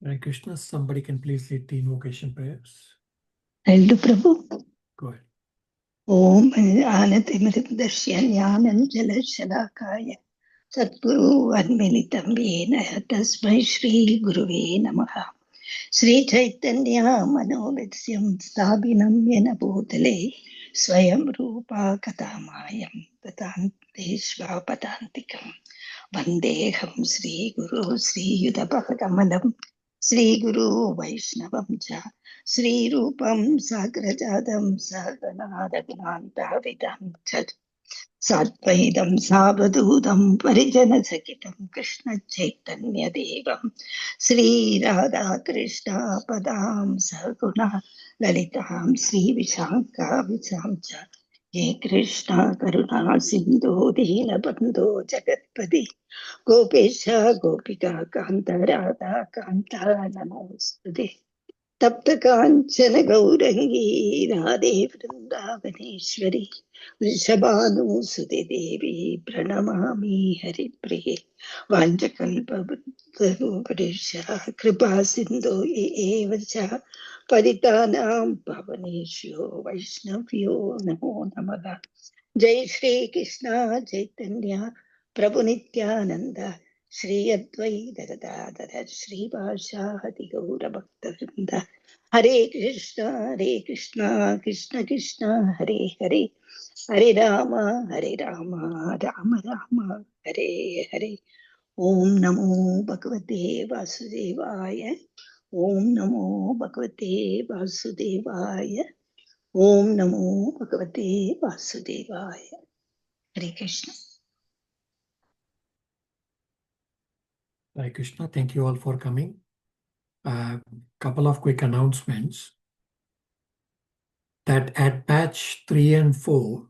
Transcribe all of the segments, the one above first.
Hare Krishna, somebody can please lead the invocation prayers. I'll do, Prabhu. Go ahead. Om Anatimirudashya Jnananjala Satguru Admilitam Yena Tasmai Shri Guruve Namaha Sri Chaitanya Manovidyam Stabinam Yena Bhutale Swayam Rupa Katamayam Tatante Svapatantikam Vandeham Sri Guru Sri Yudhapakamalam Sri Guru Vaishnavam Cha Sri Rupam Sagrajadam Saganadagnantavidam Chat Satvaitam Savadudam Parijanasakitam Krishna Chaitanya Devam Sri Radha Krishna Padam Saguna Lalitam Sri Vishanka Visamcha Ye Krishna Karuna Sindhu Dina Bandhu Jagatpati Gopesha Gopika Kanta Radha Kanta Namaste तप्त कांचन गौरंगी राधे वृंदावनेश्वरी वृषभानुसुते देवी प्रणमामि हरिप्रिये वाञ्छकल्पतरुभ्यश्च कृपा सिन्धु एव च पतितानां पावनेभ्यो वैष्णव्यो नमो नमः जय श्री कृष्ण चैतन्य प्रभु नित्यानंद श्री अद्वैत गदाधर श्रीवासादि गौरभक्तवृंद हरे कृष्ण कृष्ण कृष्ण हरे हरे हरे राम राम राम हरे हरे ओम नमो भगवते वासुदेवाय ओम नमो भगवते वासुदेवाय ओम नमो भगवते वासुदेवाय हरे Krishna Hare Krishna, thank you all for coming. Couple of quick announcements. That at batch 3 and 4,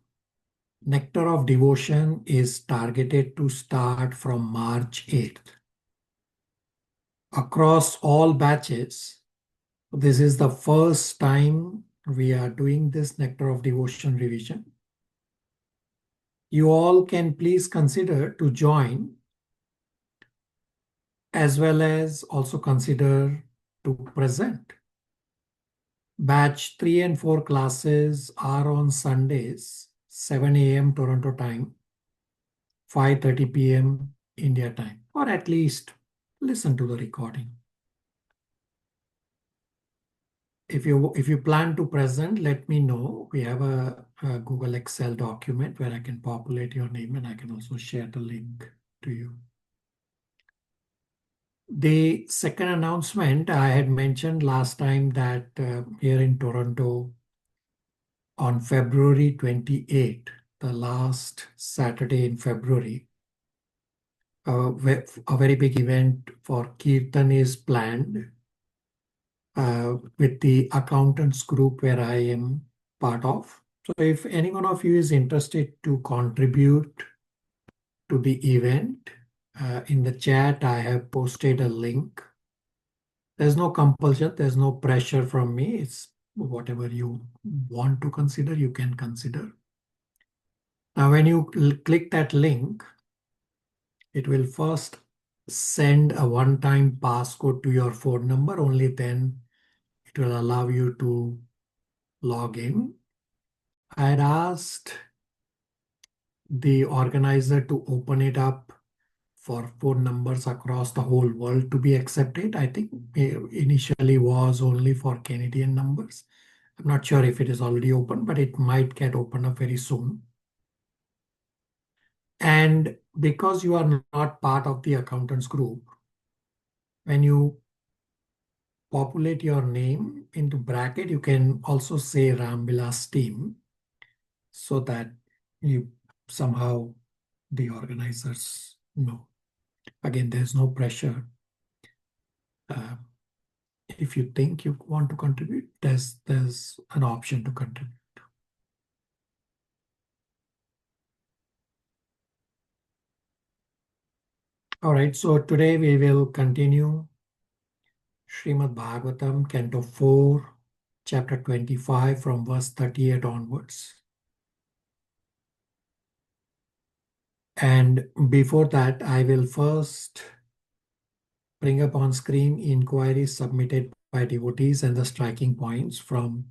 Nectar of Devotion is targeted to start from March 8th. Across all batches, this is the first time we are doing this Nectar of Devotion revision. You all can please consider to join, as well as also consider to present. Batch 3 and 4 classes are on Sundays, 7 a.m. Toronto time, 5:30 p.m. India time, or at least listen to the recording. If you plan to present, let me know. We have a Google Excel document where I can populate your name, and I can also share the link to you. The second announcement, I had mentioned last time that here in Toronto, on February 28th, the last Saturday in February, a very big event for Kirtan is planned with the accountants group where I am part of. So if any one of you is interested to contribute to the event, in the chat, I have posted a link. There's no compulsion, there's no pressure from me. It's whatever you want to consider, you can consider. Now, when you click that link, it will first send a one-time passcode to your phone number. Only then it will allow you to log in. I had asked the organizer to open it up for phone numbers across the whole world to be accepted. I think initially was only for Canadian numbers. I'm not sure if it is already open, but it might get opened up very soon. And because you are not part of the accountants group, when you populate your name into bracket, you can also say Ramvilas team so that you somehow the organizers know. Again, there's no pressure. If you think you want to contribute, there's an option to contribute. All right, so today we will continue Srimad Bhagavatam, Canto 4, Chapter 25, from verse 38 onwards. And before that, I will first bring up on screen inquiries submitted by devotees and the striking points from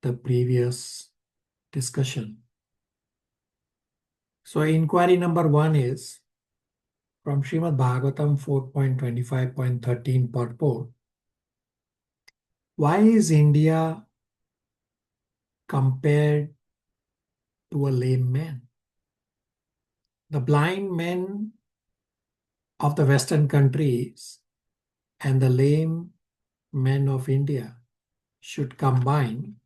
the previous discussion. So inquiry number 1 is from Srimad Bhagavatam 4.25.13 purport. Why is India compared to a lame man? The blind men of the Western countries and the lame men of India should combine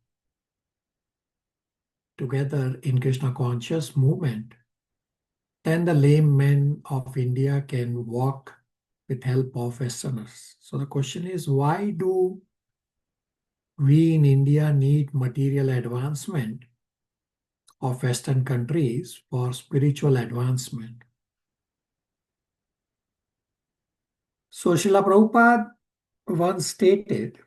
together in Krishna conscious movement. Then the lame men of India can walk with help of Westerners. So the question is, why do we in India need material advancement of Western countries for spiritual advancement? So Srila Prabhupada once stated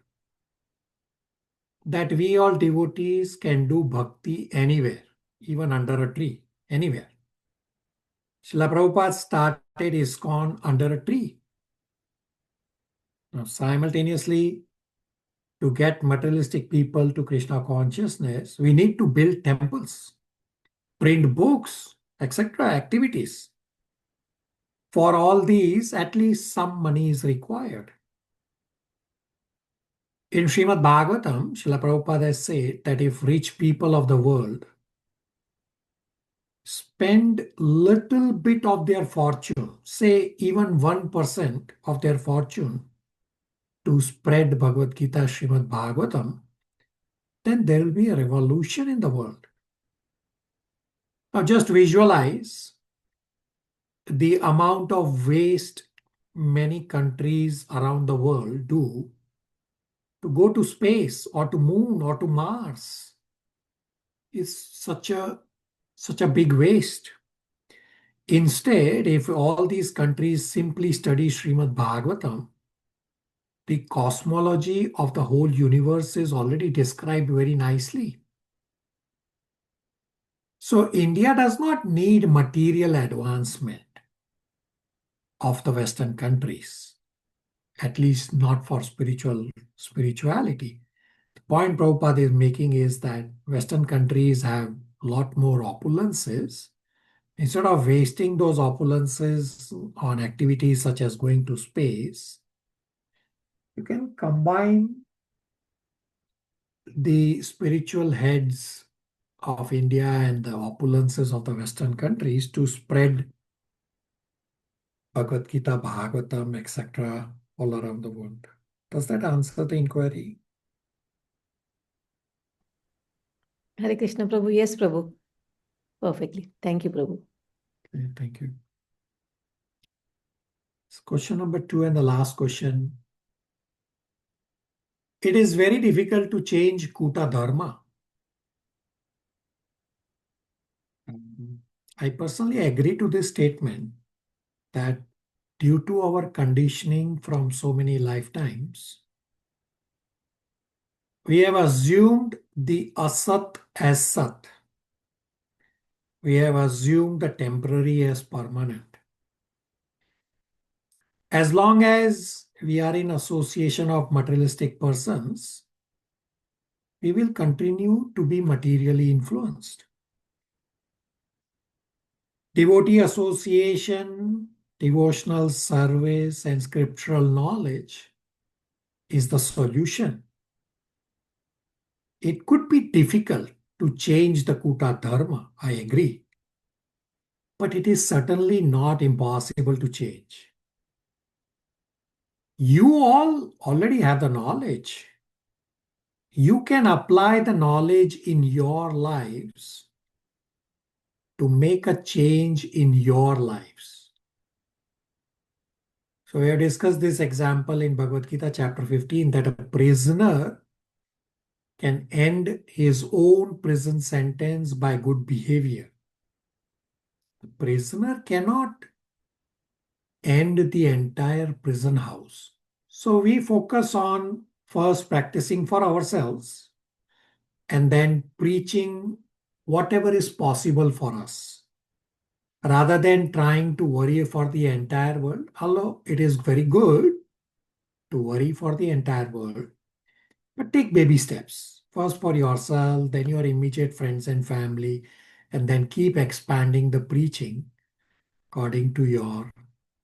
that we all devotees can do bhakti anywhere, even under a tree, anywhere. Srila Prabhupada started ISKCON under a tree. Now, simultaneously, to get materialistic people to Krishna consciousness, we need to build temples, print books, etc. activities. For all these, at least some money is required. In Srimad Bhagavatam, Srila Prabhupada has said that if rich people of the world spend little bit of their fortune, say even 1% of their fortune, to spread Bhagavad Gita, Srimad Bhagavatam, then there will be a revolution in the world. Now just visualize the amount of waste many countries around the world do to go to space or to moon or to Mars. Is such a big waste. Instead, if all these countries simply study Srimad Bhagavatam, the cosmology of the whole universe is already described very nicely. So India does not need material advancement of the Western countries, at least not for spirituality. The point Prabhupada is making is that Western countries have a lot more opulences. Instead of wasting those opulences on activities such as going to space, you can combine the spiritual heads of India and the opulences of the Western countries to spread Bhagavad Gita, Bhagavatam, etc. all around the world. Does that answer the inquiry? Hare Krishna, Prabhu. Yes, Prabhu. Perfectly. Thank you, Prabhu. Okay, thank you. So question number 2 and the last question. It is very difficult to change Kuta Dharma. I personally agree to this statement that due to our conditioning from so many lifetimes, we have assumed the asat as sat. We have assumed the temporary as permanent. As long as we are in association of materialistic persons, we will continue to be materially influenced. Devotee association, devotional service, and scriptural knowledge is the solution. It could be difficult to change the Kuta Dharma, I agree. But it is certainly not impossible to change. You all already have the knowledge. You can apply the knowledge in your lives to make a change in your lives. So we have discussed this example in Bhagavad Gita chapter 15 that a prisoner can end his own prison sentence by good behavior. The prisoner cannot end the entire prison house. So we focus on first practicing for ourselves and then preaching whatever is possible for us. rather than trying to worry for the entire world, although it is very good to worry for the entire world, but take baby steps. First for yourself, then your immediate friends and family, and then keep expanding the preaching according to your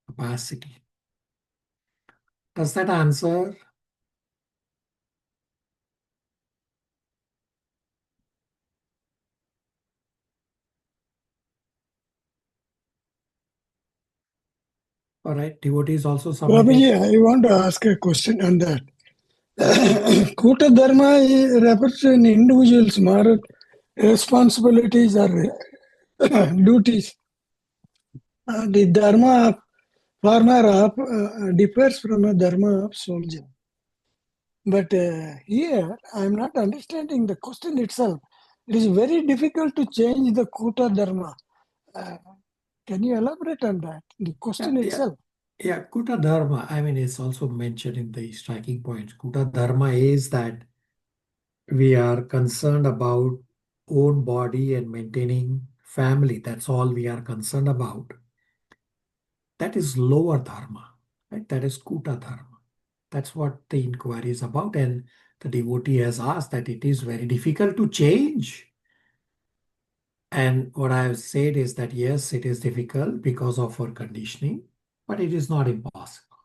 capacity. Does that answer? All right, devotees also submitted. Prabhuji, I want to ask a question on that. Kuta Dharma refers to an individual's moral responsibilities or duties. The Dharma of farmer differs from a Dharma of soldier. But here, I am not understanding the question itself. It is very difficult to change the Kuta Dharma. Can you elaborate on that? The question itself. Yeah, Kuta Dharma, I mean, it's also mentioned in the striking points. Kuta Dharma is that we are concerned about own body and maintaining family. That's all we are concerned about. That is lower Dharma, right? That is Kuta Dharma. That's what the inquiry is about. And the devotee has asked that it is very difficult to change. And what I have said is that yes, it is difficult because of our conditioning, but it is not impossible.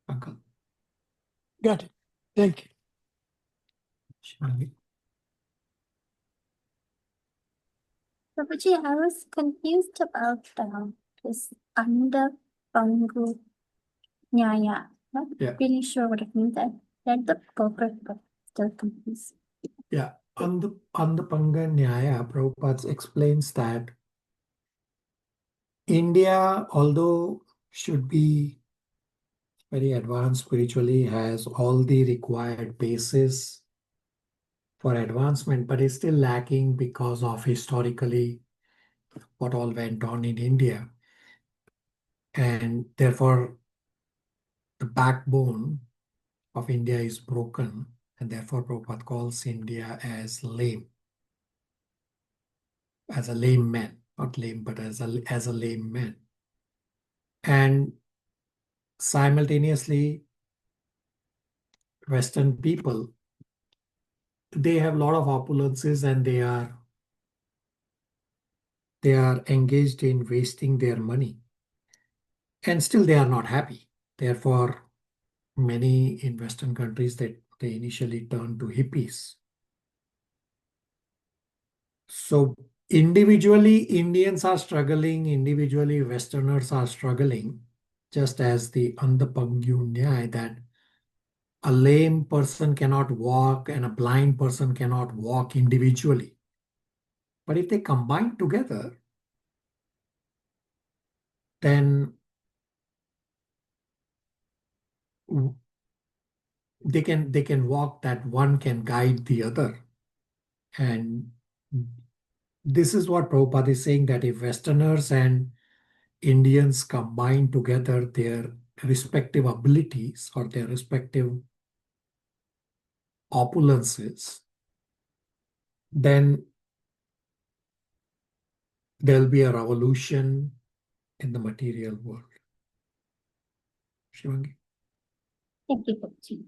Uncle. Got it. Thank you. Shivangi. Prabhuji, I was confused about this under Pangu Nyaya. Not really sure what it means. I read the purport, but still confused. Yeah, on the Panga Nyaya, Prabhupada explains that India, although should be very advanced spiritually, has all the required basis for advancement, but is still lacking because of historically what all went on in India. And therefore, the backbone of India is broken, and therefore Prabhupada calls India as lame. As a lame man, not lame, but as a lame man. And simultaneously, Western people, they have a lot of opulences and they are engaged in wasting their money. And still they are not happy. Therefore, many in Western countries that they initially turn to hippies. So individually, Indians are struggling, individually, Westerners are struggling, just as the Andapangyu Nyaya, that a lame person cannot walk and a blind person cannot walk individually. But if they combine together, then they can walk, that one can guide the other. And this is what Prabhupada is saying, that if Westerners and Indians combine together their respective abilities or their respective opulences, then there'll be a revolution in the material world. Shivangi. Thank you, Prabhuji.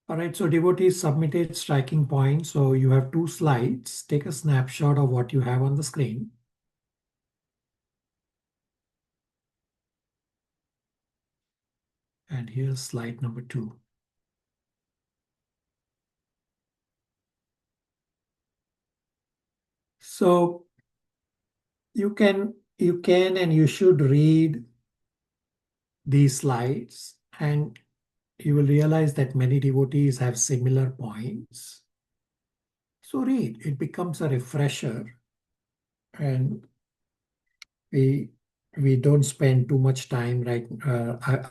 All right, so devotees submitted striking points. So you have 2 slides. Take a snapshot of what you have on the screen. And here's slide number 2. So you can and you should read these slides, and you will realize that many devotees have similar points. So read, it becomes a refresher, and we don't spend too much time right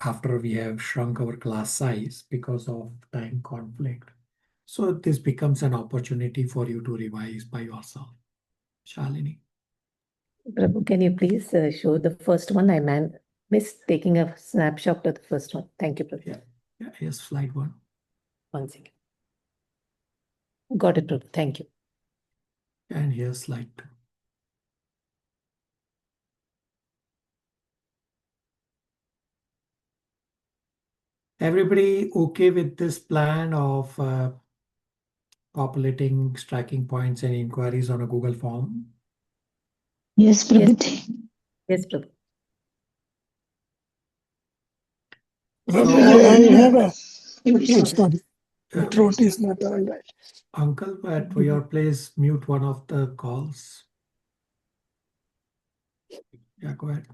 after we have shrunk our class size because of time conflict. So this becomes an opportunity for you to revise by yourself. Shalini. Prabhu, can you please show the first one? I missed taking a snapshot of the first one. Thank you, Prabhu. Yeah, here's slide 1. 1 second. Got it, Prabhu. Thank you. And here's slide 2. Everybody okay with this plan of populating tracking points and inquiries on a Google form? Yes, Pravrtti. Yes, Prabhu. I have a sorry. Uh, Throat is not all right. Uncle, at your place, mute one of the calls. Yeah, go ahead.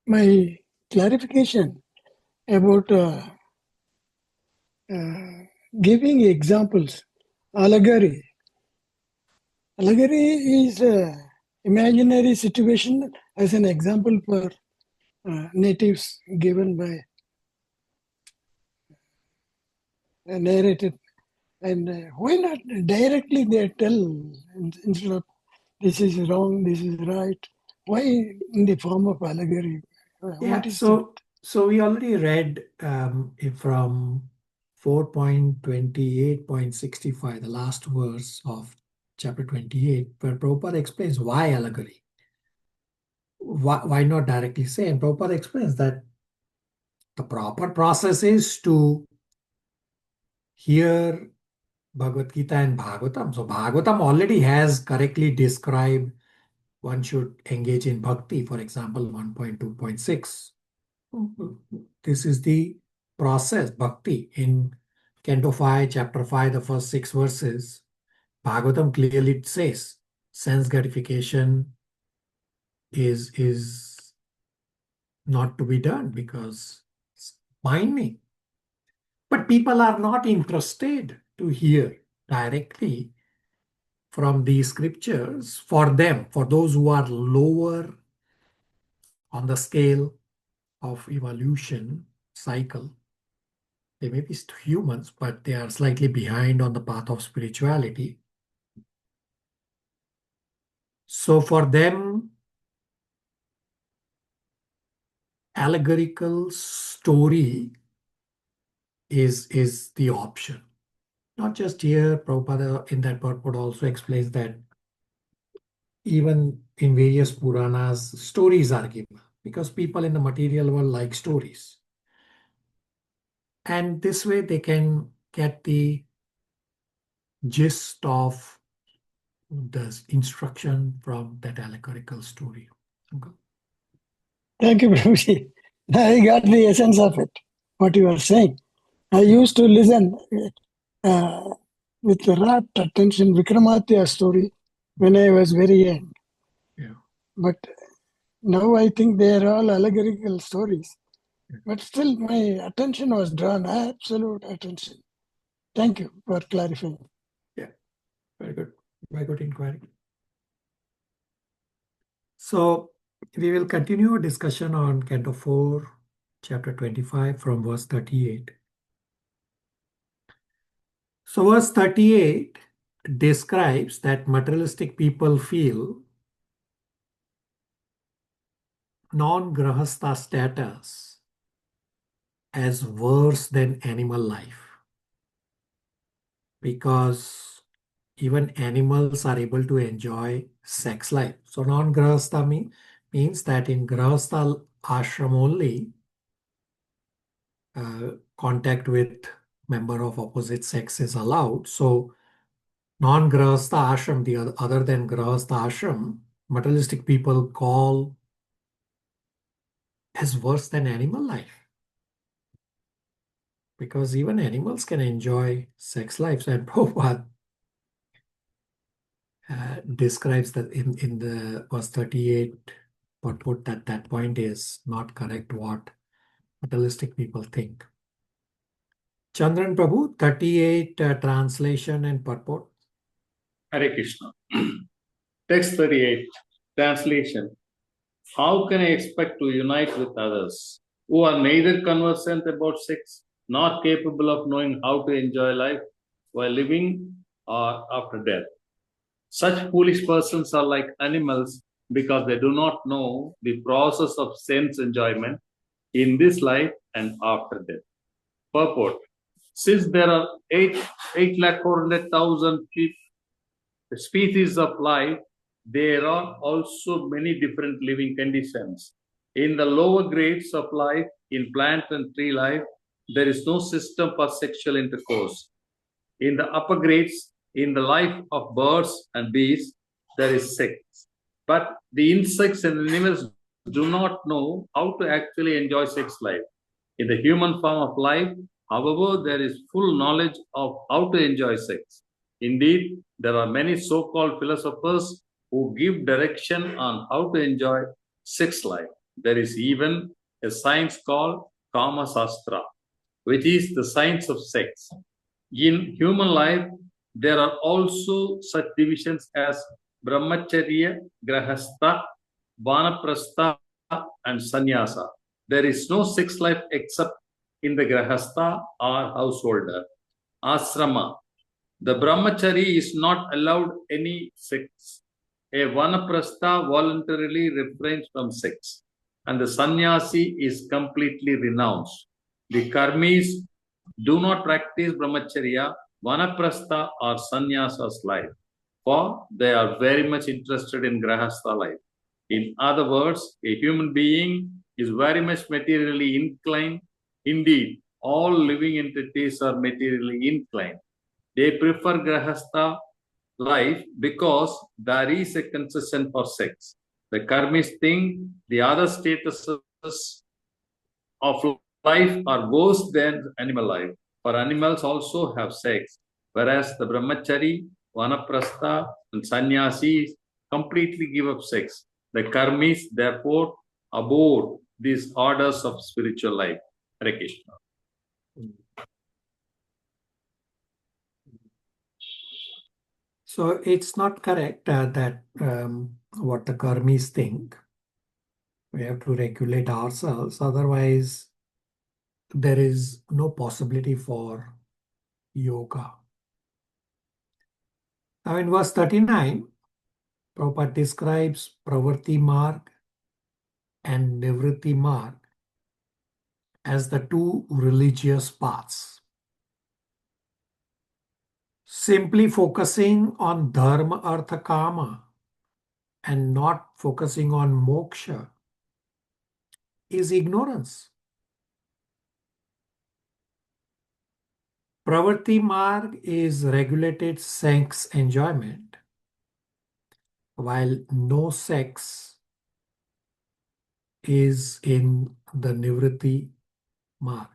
My clarification about giving examples, allegory. Allegory is an imaginary situation as an example for natives given by narrated. And why not directly they tell instead of this is wrong, this is right? Why in the form of allegory? Yeah, What is so we already read from 4.28.65, the last verse of chapter 28, where Prabhupada explains why allegory. Why not directly say? And Prabhupada explains that the proper process is to hear Bhagavad Gita and Bhagavatam. So Bhagavatam already has correctly described one should engage in bhakti, for example, 1.2.6. This is the process, bhakti. In Canto 5, Chapter 5, the first 6 verses, Bhagavatam clearly says sense gratification is not to be done because it's binding. But people are not interested to hear directly from these scriptures. For them, for those who are lower on the scale of evolution cycle, they may be humans, but they are slightly behind on the path of spirituality. So for them, allegorical story is the option. Not just here, Prabhupada in that purport also explains that even in various Puranas, stories are given because people in the material world like stories. And this way they can get the gist of the instruction from that allegorical story. Okay. Thank you, Prabhuji. I got the essence of it, what you are saying. I used to listen with rapt attention Vikramaditya story when I was very young. Yeah. But now I think they are all allegorical stories. Yeah. But still my attention was drawn, absolute attention. Thank you for clarifying. Yeah, very good. Very good inquiry. So we will continue our discussion on Canto 4, Chapter 25 from verse 38. So verse 38 describes that materialistic people feel non-grahastha status as worse than animal life, because even animals are able to enjoy sex life. So non-grahastha means that in grahastha ashram only, contact with member of opposite sex is allowed. So non-grahastha ashram, the other than grahastha ashram, materialistic people call as worse than animal life, because even animals can enjoy sex lives. And Prabhupada describes that in the verse 38, purport that point is not correct what materialistic people think. Chandran Prabhu, 38 translation and purport. Hare Krishna. Text 38, translation. How can I expect to unite with others who are neither conversant about sex, nor capable of knowing how to enjoy life while living or after death? Such foolish persons are like animals because they do not know the process of sense enjoyment in this life and after death. Purport. Since there are 8,400,000 species of life, there are also many different living conditions. In the lower grades of life, in plant and tree life, there is no system for sexual intercourse. In the upper grades, in the life of birds and bees, there is sex. But the insects and animals do not know how to actually enjoy sex life. In the human form of life, however, there is full knowledge of how to enjoy sex. Indeed, there are many so-called philosophers who give direction on how to enjoy sex life. There is even a science called Kama Sastra, which is the science of sex. In human life, there are also such divisions as Brahmacharya, Grahastha, Vanaprastha, and Sannyasa. There is no sex life except in the Grahastha or householder. Asrama. The Brahmachari is not allowed any sex. A Vanaprastha voluntarily refrains from sex. And the Sannyasi is completely renounced. The Karmis do not practice Brahmacharya, Vanaprastha or Sannyasa's life, for they are very much interested in Grahastha life. In other words, a human being is very much materially inclined. Indeed, all living entities are materially inclined. They prefer Grahastha life because there is a concession for sex. The Karmis think the other statuses of life are worse than animal life. For animals also have sex, whereas the Brahmachari, Vanaprastha, and Sannyasis completely give up sex. The Karmis, therefore, abhor these orders of spiritual life. Hare Krishna. So it's not correct that what the Karmis think. We have to regulate ourselves. Otherwise, there is no possibility for yoga. Now in verse 39, Prabhupada describes Pravrtti marg and nivrtti marg as the two religious paths. Simply focusing on dharma, artha, kama and not focusing on moksha is ignorance. Pravrtti marg is regulated sex enjoyment, while no sex is in the nivrtti marg.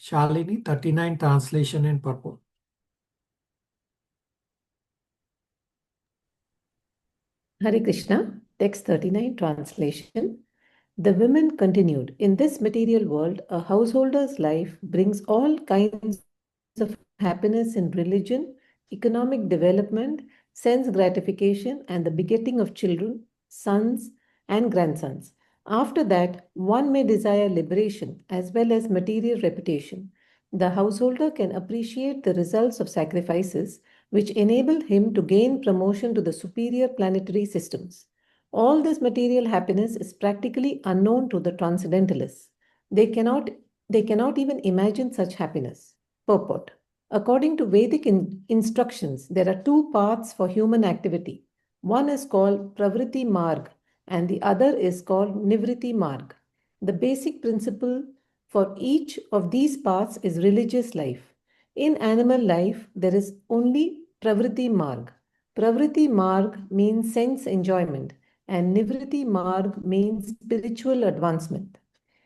Shalini, 39 translation and purport. Hare Krishna, text 39 translation. The women continued, in this material world, a householder's life brings all kinds of happiness in religion, economic development, sense gratification, and the begetting of children, sons, and grandsons. After that, one may desire liberation as well as material reputation. The householder can appreciate the results of sacrifices which enable him to gain promotion to the superior planetary systems. All this material happiness is practically unknown to the transcendentalists. They cannot even imagine such happiness. Purport. According to Vedic instructions, there are two paths for human activity. One is called Pravrtti marg and the other is called nivrtti marg. The basic principle for each of these paths is religious life. In animal life, there is only Pravrtti marg. Pravrtti marg means sense enjoyment, and nivrtti marg means spiritual advancement.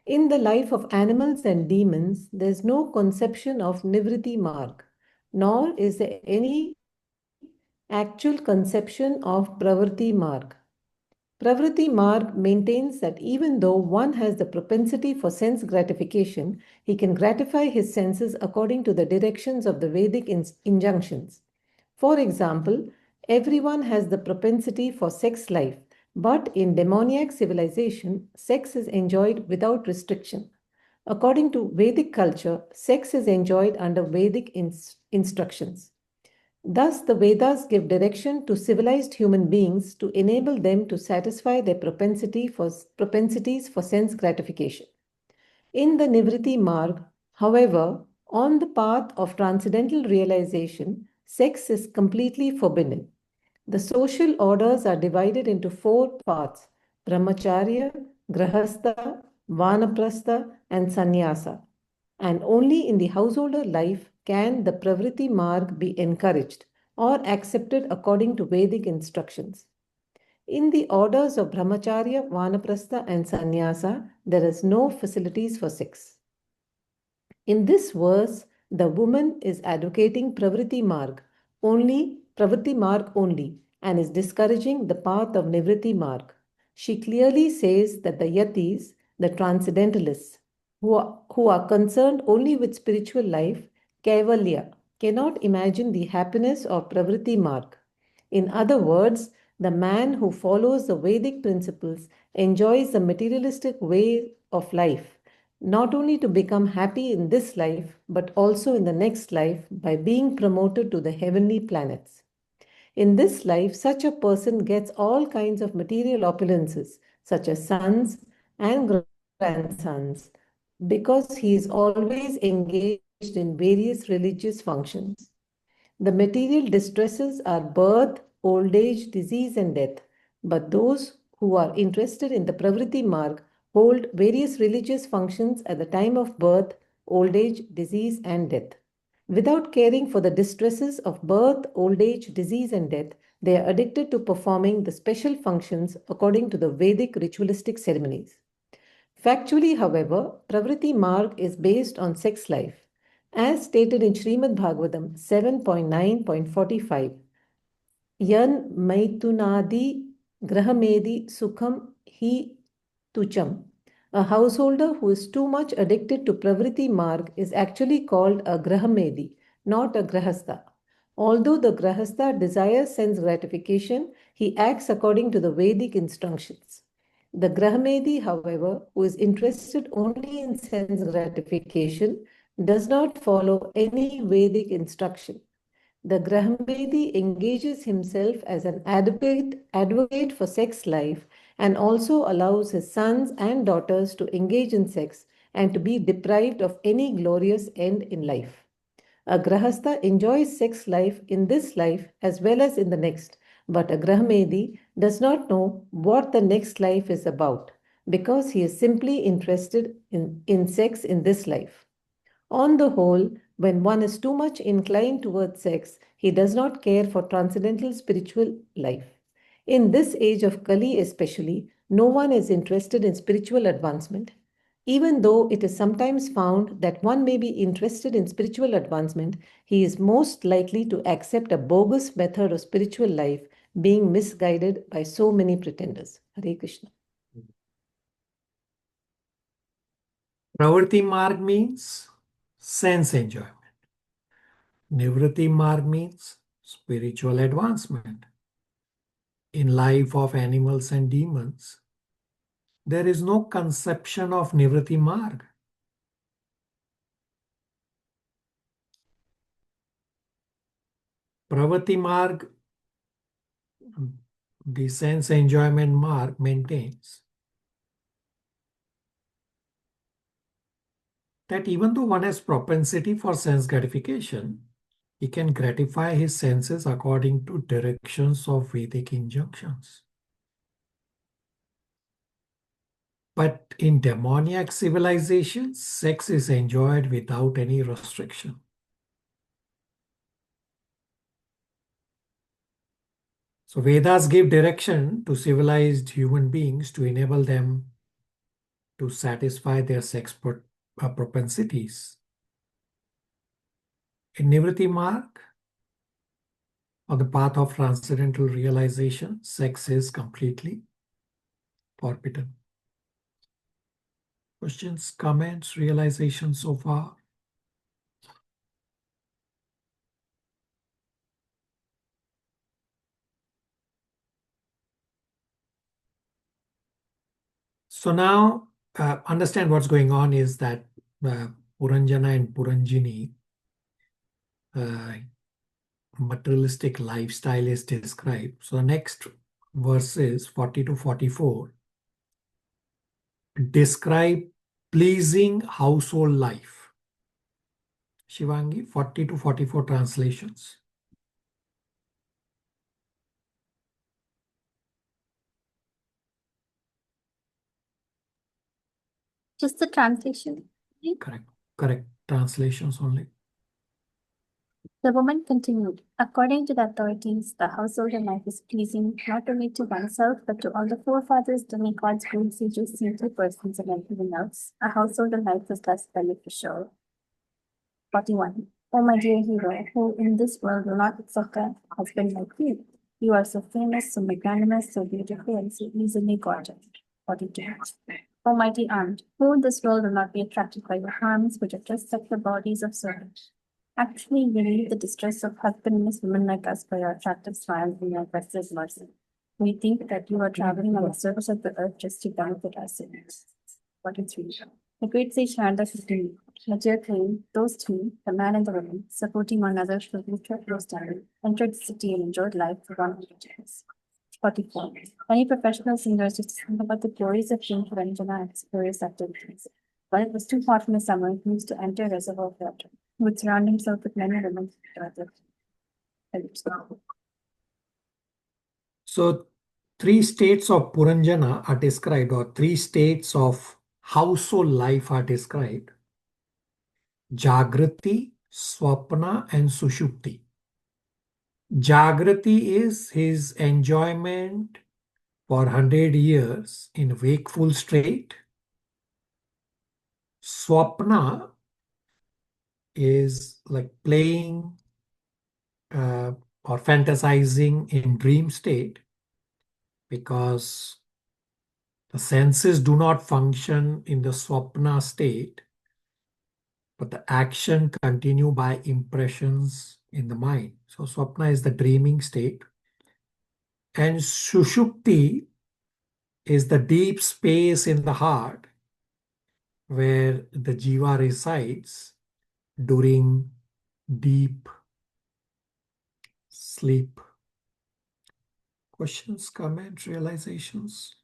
In the life of animals and demons, there is no conception of nivrtti marg, nor is there any actual conception of Pravrtti marg. Pravrtti marg maintains that even though one has the propensity for sense gratification, he can gratify his senses according to the directions of the Vedic injunctions. For example, everyone has the propensity for sex life, but in demoniac civilization, sex is enjoyed without restriction. According to Vedic culture, sex is enjoyed under Vedic instructions. Thus, the Vedas give direction to civilized human beings to enable them to satisfy their propensities for sense gratification. In the nivrtti marg, however, On the path of transcendental realization, sex is completely forbidden. The social orders are divided into 4 paths: brahmacharya, grahastha, vanaprastha, and sannyasa. And only in the householder life can the Pravrtti marg be encouraged or accepted according to Vedic instructions. In the orders of brahmacharya, vanaprastha, and sannyasa, there is no facilities for sex. In this verse, the woman is advocating Pravrtti marg only, and is discouraging the path of nivritti marg. She clearly says that the yatis, the transcendentalists, who are concerned only with spiritual life, kaivalya, cannot imagine the happiness of Pravrtti marg. In other words, the man who follows the Vedic principles enjoys the materialistic way of life, not only to become happy in this life, but also in the next life by being promoted to the heavenly planets. In this life, such a person gets all kinds of material opulences, such as sons and grandsons, because he is always engaged in various religious functions. The material distresses are birth, old age, disease, and death. But those who are interested in the Pravrtti marg hold various religious functions at the time of birth, old age, disease, and death. Without caring for the distresses of birth, old age, disease, and death, they are addicted to performing the special functions according to the Vedic ritualistic ceremonies. Factually, however, Pravrtti marg is based on sex life. As stated in Srimad Bhagavatam 7.9.45, Yan maitunadi grahamedi sukham hi tucham. A householder who is too much addicted to Pravrtti marg is actually called a grahamedi, not a grahastha. Although the grahastha desires sense gratification, he acts according to the Vedic instructions. The grahamedi, however, who is interested only in sense gratification, does not follow any Vedic instruction. The Grahamedi engages himself as an advocate for sex life and also allows his sons and daughters to engage in sex and to be deprived of any glorious end in life. A Grahastha enjoys sex life in this life as well as in the next, but a Grahamedi does not know what the next life is about because he is simply interested in sex in this life. On the whole, when one is too much inclined towards sex, he does not care for transcendental spiritual life. In this age of Kali especially, no one is interested in spiritual advancement. Even though it is sometimes found that one may be interested in spiritual advancement, he is most likely to accept a bogus method of spiritual life, being misguided by so many pretenders. Hare Krishna. Pravrtti marg means sense enjoyment. Nivritti marg means spiritual advancement. In life of animals and demons, there is no conception of nivritti marg. Pravrtti marg, the sense enjoyment marg, maintains that even though one has propensity for sense gratification, he can gratify his senses according to directions of Vedic injunctions. But in demoniac civilizations, sex is enjoyed without any restriction. So Vedas give direction to civilized human beings to enable them to satisfy their sex propensities. In Nivritti marg, on the path of transcendental realization, sex is completely forbidden. Questions, comments, realizations so far? So now, understand what's going on is that Puranjana and Puranjini, materialistic lifestyle is described. So the next verses 40 to 44 describe pleasing household life. Shivangi, 40 to 44 translations. Just the translation. Correct. Translations only. The woman continued, according to the authorities, the household life is pleasing not only to oneself, but to all the forefathers, demigods, great sages, saintly persons, and everyone else. A household life is thus beneficial. 41. O my dear hero, who in this world will not accept a husband like you. You are so famous, so magnanimous, so beautiful, and so easily gotten. 42. O mighty aunt, who in this world will not be attracted by your arms, which are just like the bodies of servants. Actually, you relieve the distress of husbandless women like us by your attractive smiles and your restless mercy. We think that you are traveling on the surface of the earth just to benefit us. 43. The great sage Nanda continued, my dear king, those two, the man and the woman, supporting one another for mutual understanding, entered the city and enjoyed life for 100 years. 44. Many professional singers used to sing about the glories of King Ranjana and his glorious activities. When it was too hot in the summer, he used to enter a reservoir of water. He would surround himself with many women. So 3 states of Puranjana are described, or 3 states of household life are described. Jagrati, Swapna, and Sushupti. Jagrati is his enjoyment for 100 years in wakeful state. Swapna is like playing or fantasizing in dream state, because the senses do not function in the swapna state, but the action continue by impressions in the mind. So swapna is the dreaming state. And sushupti is the deep space in the heart where the jiva resides during deep sleep. Questions, comments, realizations?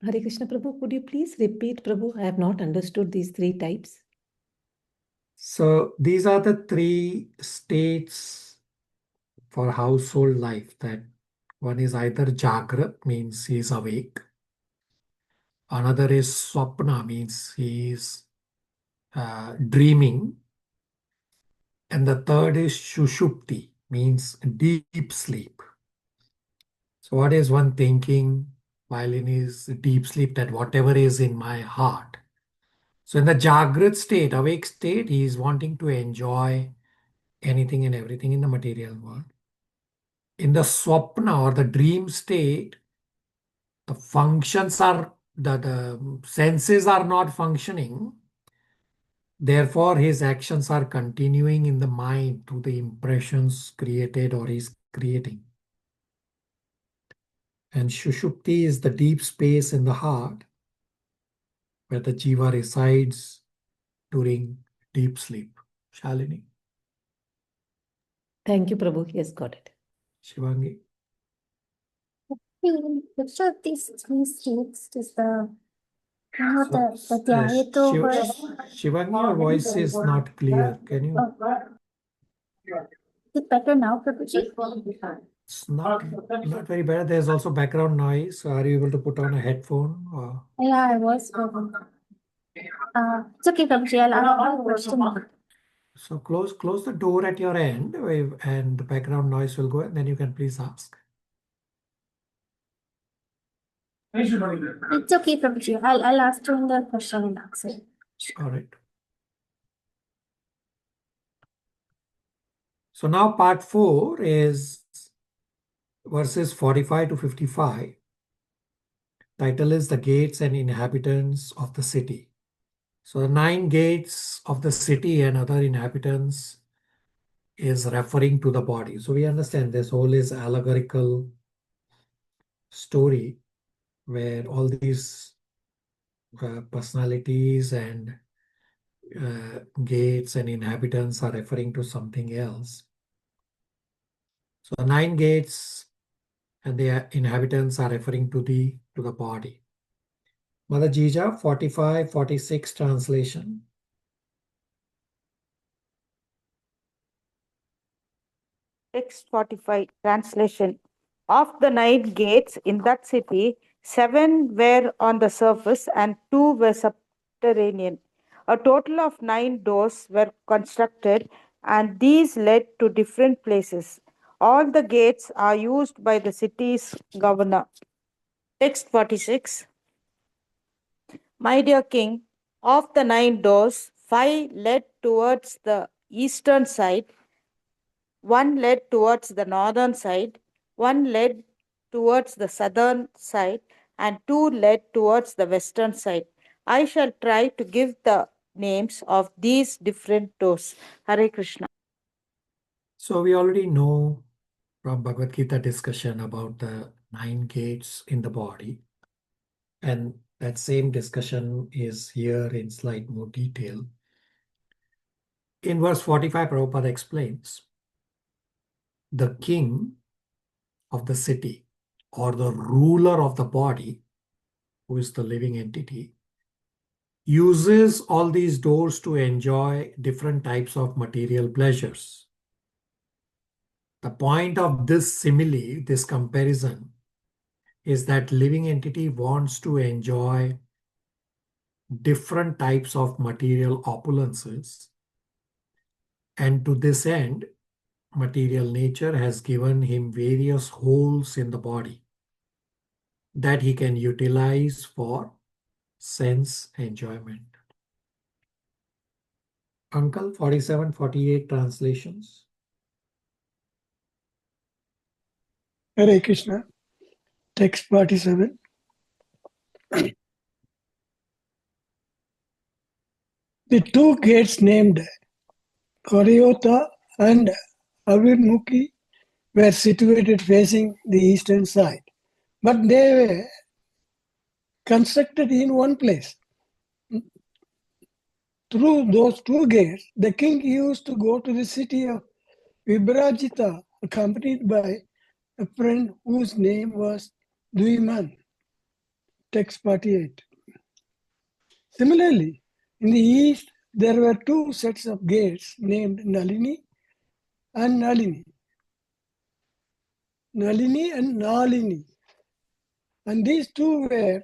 Hare Krishna Prabhu, could you please repeat, Prabhu? I have not understood these 3 types. So these are the 3 states for household life. That one is either Jagrat, means he is awake. Another is Swapna, means he is dreaming. And the third is Shushupti, means deep sleep. So what is one thinking while in his deep sleep? That whatever is in my heart. So in the Jagrat state, awake state, he is wanting to enjoy anything and everything in the material world. In the Swapna or the dream state, the functions are, the senses are not functioning. Therefore, his actions are continuing in the mind through the impressions created or is creating. And Shushupti is the deep space in the heart where the jiva resides during deep sleep. Shalini? Thank you, Prabhu. Yes, got it. Shivangi? Which of these 3 states is the Dhyayato verse? Shivangi, your voice is not clear. Can you? Is it better now, Prabhuji? It's not very better. There's also background noise. Are you able to put on a headphone? Or? Yeah, I was. It's okay, Prabhuji. I'll ask a question. So close the door at your end, and the background noise will go, and then you can please ask. It's okay, Prabhuji. I'll ask during the question and answer. All right. So now part 4 is verses 45 to 55. Title is The Gates and Inhabitants of the City. So the 9 gates of the city and other inhabitants is referring to the body. So we understand this whole is allegorical story where all these personalities and gates and inhabitants are referring to something else. So the 9 gates and the inhabitants are referring to the body. Mother Jija, 45, 46 translation. Text 45, translation. Of the 9 gates in that city, 7 were on the surface and 2 were subterranean. A total of 9 doors were constructed, and these led to different places. All the gates are used by the city's governor. Text 46. My dear king, of the 9 doors, 5 led towards the eastern side, 1 led towards the northern side, 1 led towards the southern side, and 2 led towards the western side. I shall try to give the names of these different doors. Hare Krishna. So we already know from Bhagavad Gita discussion about the 9 gates in the body. And that same discussion is here in slight more detail. In verse 45, Prabhupada explains the king of the city or the ruler of the body, who is the living entity, uses all these doors to enjoy different types of material pleasures. The point of this simile, this comparison, is that living entity wants to enjoy different types of material opulences. And to this end, material nature has given him various holes in the body that he can utilize for sense enjoyment. Uncle, 47, 48 translations. Hare Krishna. Text 47. The 2 gates named Karyota and Avirmukhi were situated facing the eastern side, but they were constructed in one place. Through those 2 gates, the king used to go to the city of Vibrajita, accompanied by a friend whose name was Duiman. Text 48. Similarly, in the east, there were 2 sets of gates named Nalini and Nalini. Nalini and Nalini. And these 2 were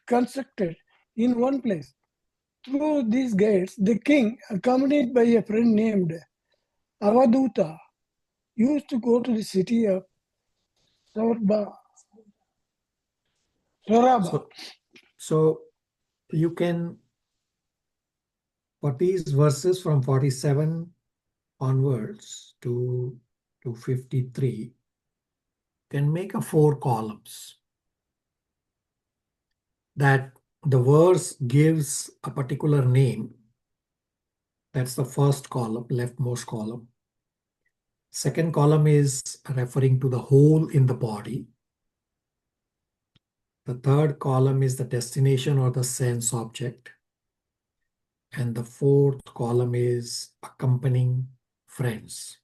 constructed in one place. Through these gates, the king, accompanied by a friend named Avaduta, used to go to the city of Soraba. So you can, for these verses from 47 onwards to 53, can make a 4 columns. That the verse gives a particular name. That's the first column, leftmost column. Second column is referring to the hole in the body. The third column is the destination or the sense object. And the fourth column is accompanying friends.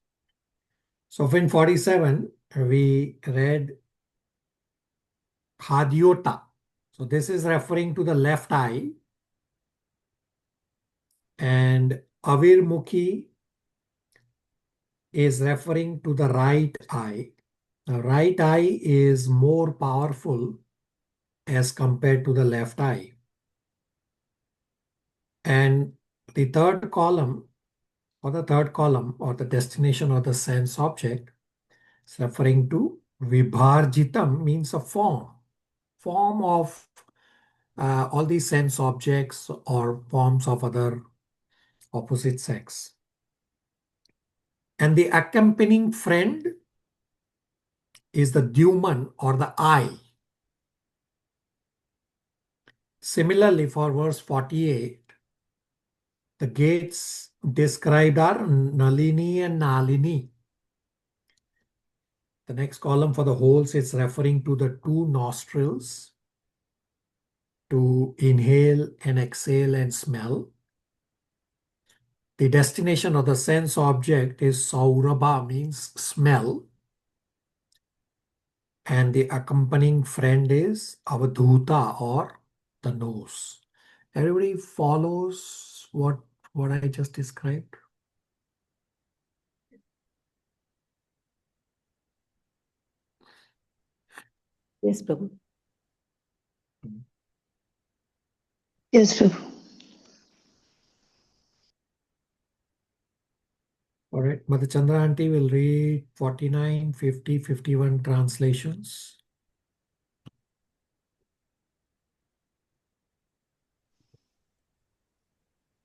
So in 47, we read Hadyota. So this is referring to the left eye. And Avirmukhi is referring to the right eye. The right eye is more powerful as compared to the left eye. And the third column, or the destination or the sense object, is referring to Vibharjitam, means a form of all these sense objects or forms of other opposite sex. And the accompanying friend is the Duman or the eye. Similarly, for verse 48, the gates described are Nalini and Nalini. The next column for the holes is referring to the 2 nostrils to inhale and exhale and smell. The destination or the sense object is Saurabha, means smell. And the accompanying friend is Avadhuta, or the nose. Everybody follows what I just described? Yes, Prabhu. Yes, Prabhu. All right, Mother Chandra Aunty will read 49, 50, 51 translations.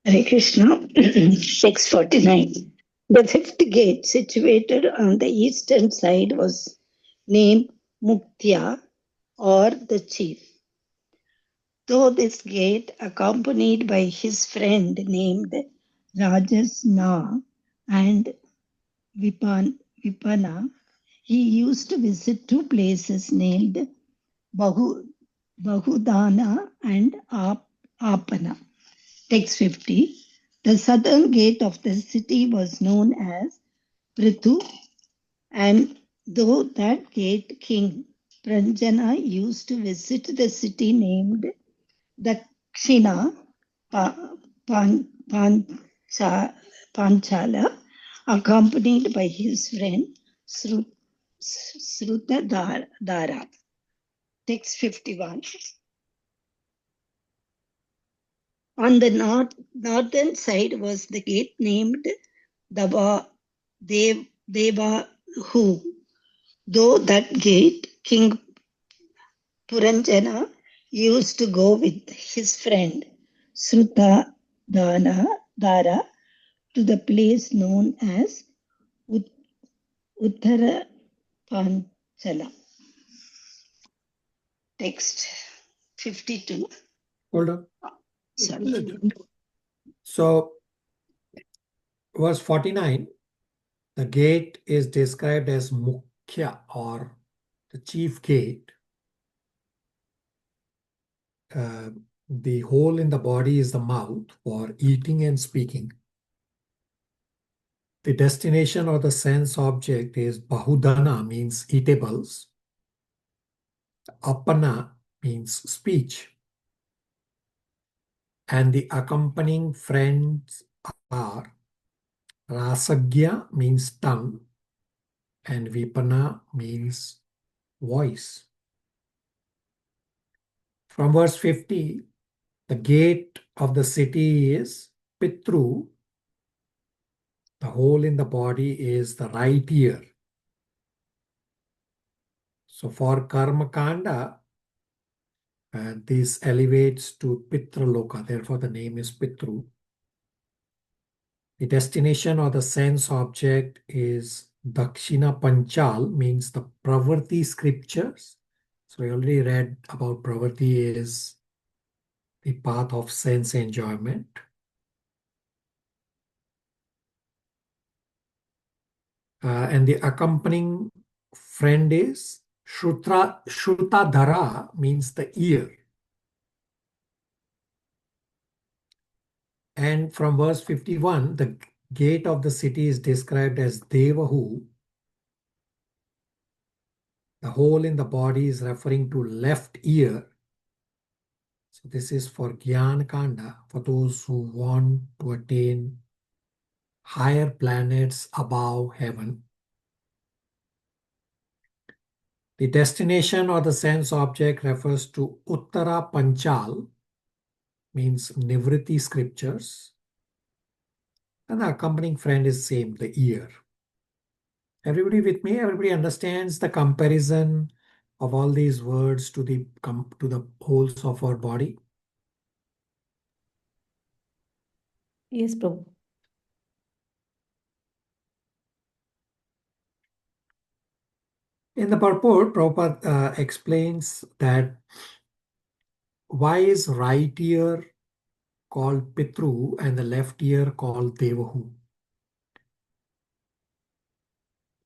Hare Krishna. Text 49. The fifth gate, situated on the eastern side, was named Muktya, or the chief. Though this gate, accompanied by his friend named Rajasna and Vipana, he used to visit two places named Bahudana and Apana. Text 50. The southern gate of the city was known as Prithu, and though that gate King Pranjana used to visit the city named Dakshina Panchala, accompanied by his friend Srutadara. Text 51. On the northern side was the gate named Devahu. Though that gate, King Puranjana used to go with his friend Srutadara to the place known as Uttara Panchala. Text 52. Hold on. Sorry. So, verse 49, the gate is described as Mukhya, or the chief gate. The hole in the body is the mouth for eating and speaking. The destination or the sense object is Bahudana, means eatables. Apana means speech. And the accompanying friends are Rasagya, means tongue, and Vipana means voice. From verse 50, the gate of the city is Pitru. The hole in the body is the right ear. So for Karma Kanda, this elevates to Pitraloka. Therefore, the name is Pitru. The destination or the sense object is Dakshina Panchal, means the Pravrtti scriptures. So we already read about Pravrtti is the path of sense enjoyment. And the accompanying friend is Shrutadhara, means the ear. And from verse 51, the gate of the city is described as Devahu. The hole in the body is referring to left ear. So this is for Gyan Kanda, for those who want to attain higher planets above heaven. The destination or the sense object refers to Uttara Panchal, means nivrtti scriptures. And the accompanying friend is same, the ear. Everybody with me? Everybody understands the comparison of all these words to the holes of our body? Yes, Prabhu. In the purport, Prabhupada explains that why is right ear called Pitru and the left ear called Devahu.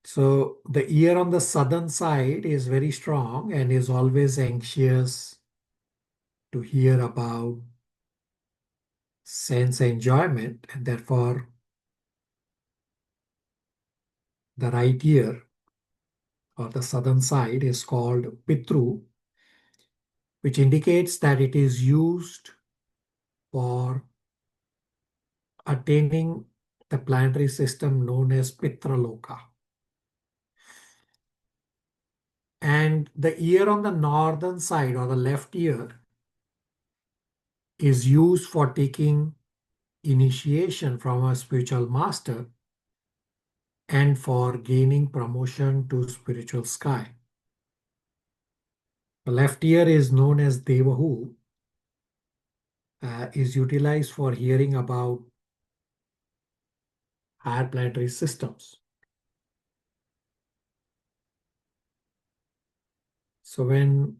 So the ear on the southern side is very strong and is always anxious to hear about sense enjoyment, and therefore the right ear or the southern side is called Pitru, which indicates that it is used for attaining the planetary system known as Pitraloka. And the ear on the northern side, or the left ear, is used for taking initiation from a spiritual master and for gaining promotion to spiritual sky. The left ear is known as Devahu, is utilized for hearing about higher planetary systems. So when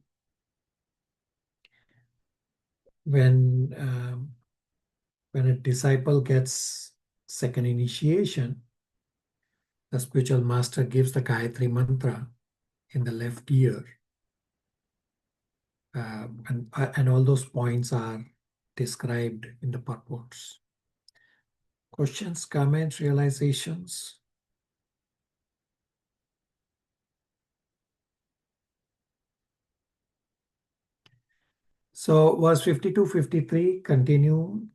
a disciple gets second initiation, the spiritual master gives the Gayatri mantra in the left ear. And all those points are described in the purports. Questions, comments, realizations? So verse 52-53 continue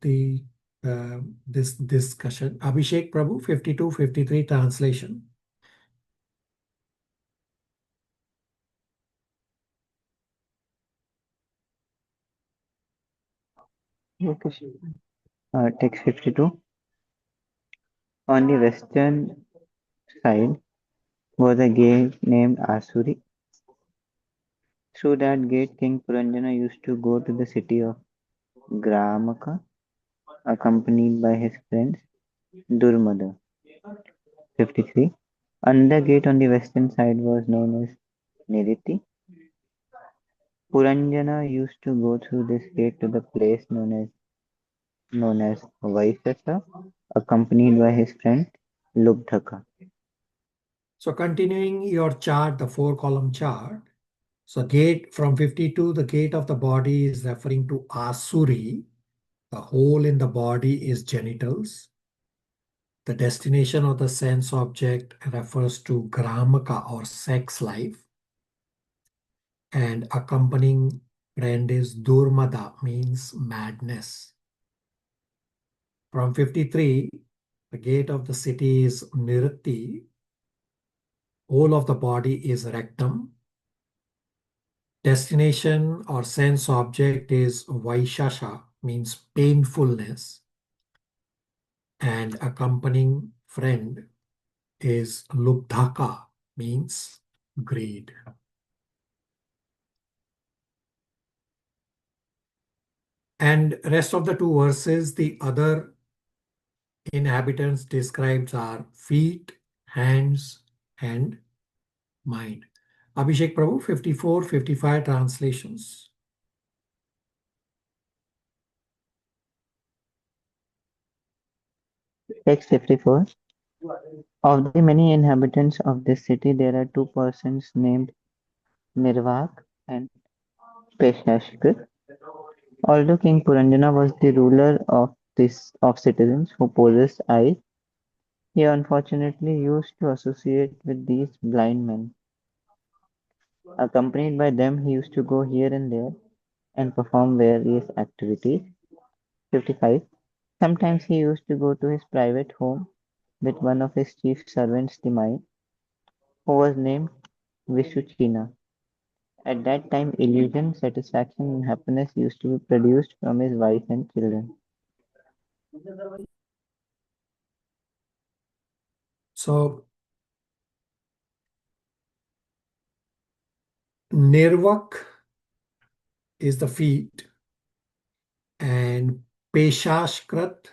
this discussion. Abhishek Prabhu, 52-53 translation. Text 52. On the western side was a gate named Asuri. Through that gate, King Puranjana used to go to the city of Gramaka, accompanied by his friends Durmada. 53. Another gate on the western side was known as Nivrtti. Puranjana used to go through this gate to the place known as Vaishasa, accompanied by his friend Lubdhaka. So continuing your chart, the 4-column chart. So gate from 52, the gate of the body is referring to Asuri. The hole in the body is genitals. The destination of the sense object refers to Gramaka or sex life. And accompanying friend is Durmada, means madness. From 53, the gate of the city is Nivrtti. Whole of the body is rectum. Destination or sense object is Vaishasha, means painfulness. And accompanying friend is Lubdhaka, means greed. And rest of the two verses, the other inhabitants described are feet, hands, and mind. Abhishek Prabhu, 54-55 translations. Text 54. Of the many inhabitants of this city, there are two persons named Nirvak and Peshashkar. Although King Puranjana was the ruler of citizens who possessed eyes, he unfortunately used to associate with these blind men. Accompanied by them, he used to go here and there and perform various activities. 55. Sometimes he used to go to his private home with one of his chief servants, the Mai, who was named Vishuchina. At that time, illusion, satisfaction, and happiness used to be produced from his wife and children. So, Nirvak is the feet, and Peshashkrat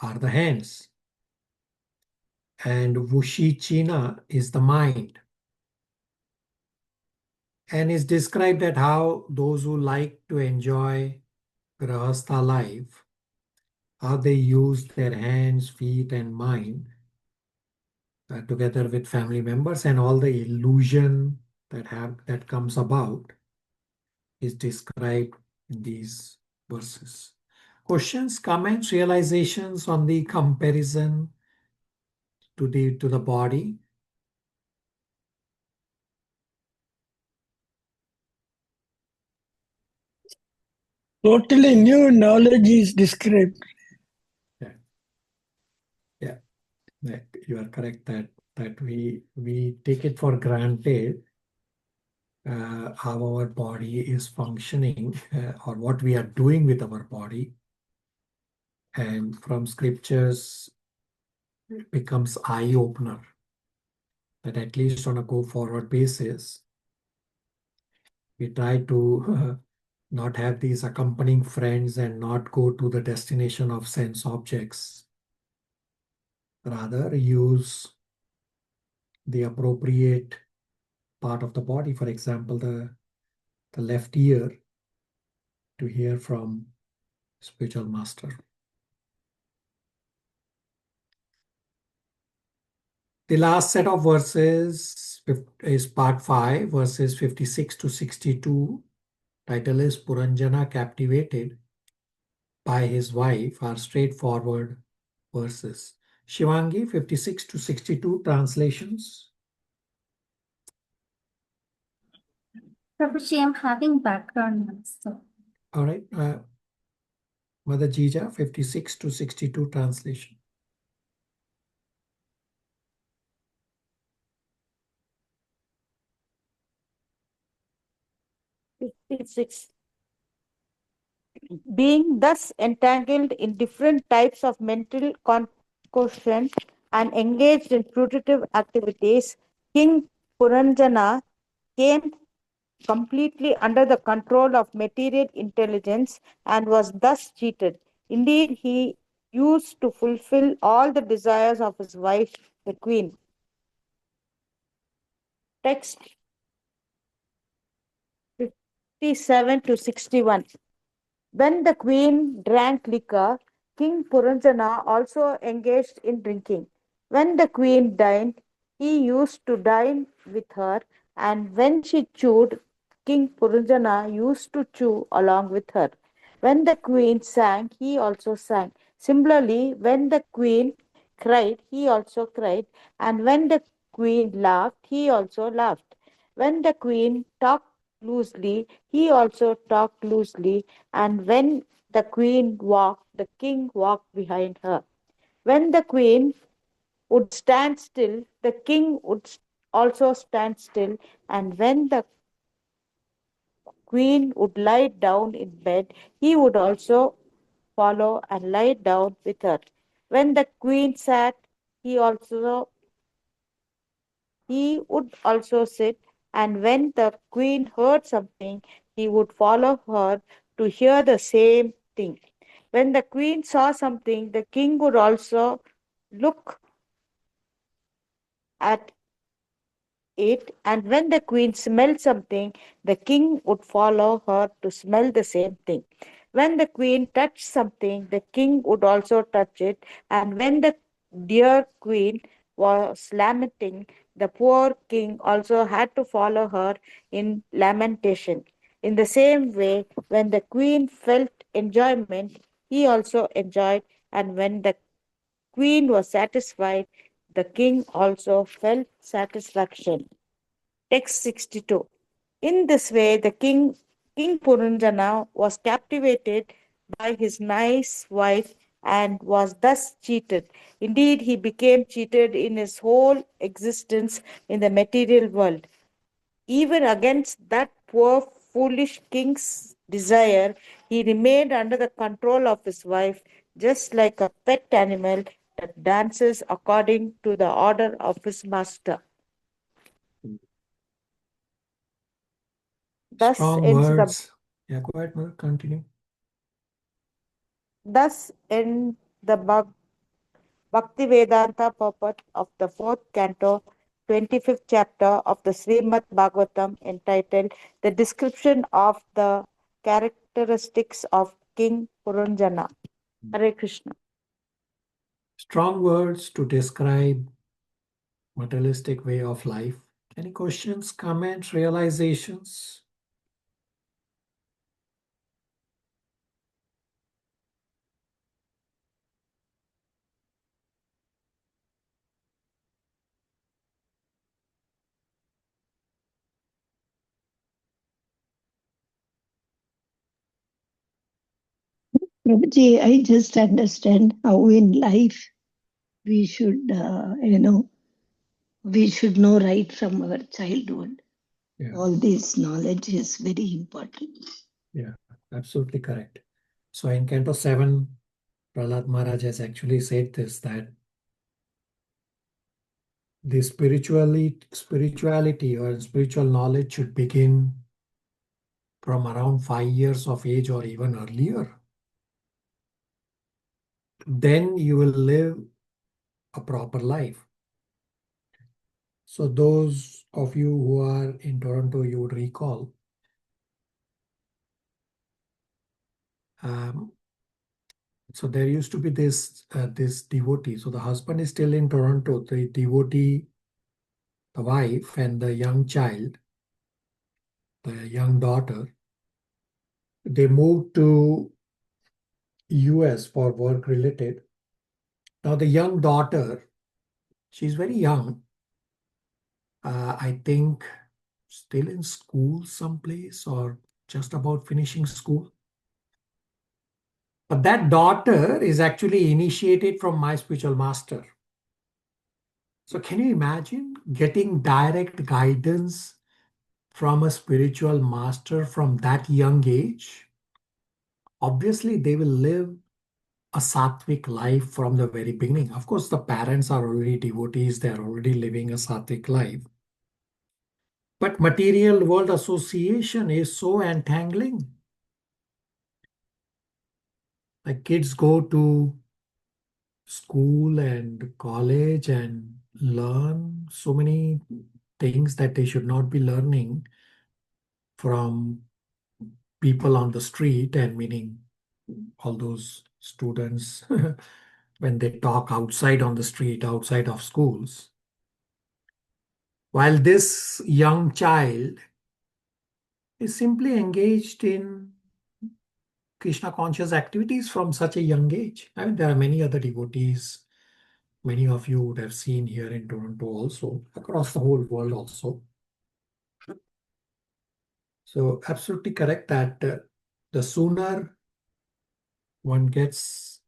are the hands, and Vushichina is the mind. And is described at how those who like to enjoy Grahastha life, how they use their hands, feet, and mind together with family members, and all the illusion that comes about is described in these verses. Questions, comments, realizations on the comparison to the body? Totally new knowledge is described. Yeah, you are correct that we take it for granted how our body is functioning or what we are doing with our body. And from scriptures, it becomes eye-opener that at least on a go-forward basis, we try to not have these accompanying friends and not go to the destination of sense objects. Rather, use the appropriate part of the body, for example, the left ear, to hear from spiritual master. The last set of verses is part 5, verses 56 to 62. Title is Puranjana Captivated by His Wife, are straightforward verses. Shivangi, 56 to 62 translations. Prabhuji, I'm having background noise. So. All right. Mother Jija, 56 to 62 translation. Being thus entangled in different types of mental concoction and engaged in fruitive activities, King Puranjana came completely under the control of material intelligence and was thus cheated. Indeed, he used to fulfill all the desires of his wife, the queen. Text 57 to 61. When the queen drank liquor, King Puranjana also engaged in drinking. When the queen dined, he used to dine with her, and when she chewed, King Puranjana used to chew along with her. When the queen sang, he also sang. Similarly, when the queen cried, he also cried, and when the queen laughed, he also laughed. When the queen talked loosely, he also talked loosely, and when the queen walked, the king walked behind her. When the queen would stand still, the king would also stand still, and when the queen would lie down in bed, he would also follow and lie down with her. When the queen sat, he would also sit, and when the queen heard something, he would follow her to hear the same thing. When the queen saw something, the king would also look at it, and when the queen smelled something, the king would follow her to smell the same thing. When the queen touched something, the king would also touch it, and when the dear queen was lamenting, the poor king also had to follow her in lamentation. In the same way, when the queen felt enjoyment, he also enjoyed, and when the queen was satisfied, the king also felt satisfaction. Text 62. In this way, King Puranjana was captivated by his nice wife and was thus cheated. Indeed, he became cheated in his whole existence in the material world. Even against that poor, foolish king's desire, he remained under the control of his wife, just like a pet animal that dances according to the order of his master. Thus Strong ends words. Yeah, go ahead, Mother. Continue. Thus ends the Bhakti Vedanta purport of the 4th canto, 25th chapter of the Srimad Bhagavatam, entitled The Description of the Characteristics of King Puranjana. Hare Krishna. Strong words to describe materialistic way of life. Any questions, comments, realizations? Prabhuji, I just understand how in life we should, we should know right from our childhood. Yeah. All this knowledge is very important. Yeah, absolutely correct. So in Canto 7, Prahlad Maharaj has actually said this, that the spirituality or spiritual knowledge should begin from around 5 years of age or even earlier. Then you will live a proper life. So those of you who are in Toronto, you would recall so there used to be this devotee. So the husband is still in Toronto. The devotee, the wife, and the young child, the young daughter, they moved to US for work related. Now the young daughter, she's very young. I think still in school someplace or just about finishing school. But that daughter is actually initiated from my spiritual master. So can you imagine getting direct guidance from a spiritual master from that young age? Obviously, they will live a sattvic life from the very beginning. Of course, the parents are already devotees, they're already living a sattvic life. But material world association is so entangling. Like kids go to school and college and learn so many things that they should not be learning from people on the street, and meaning all those students when they talk outside on the street, outside of schools. While this young child is simply engaged in Krishna conscious activities from such a young age. I mean, there are many other devotees, many of you would have seen here in Toronto also, across the whole world also. So absolutely correct that the sooner one gets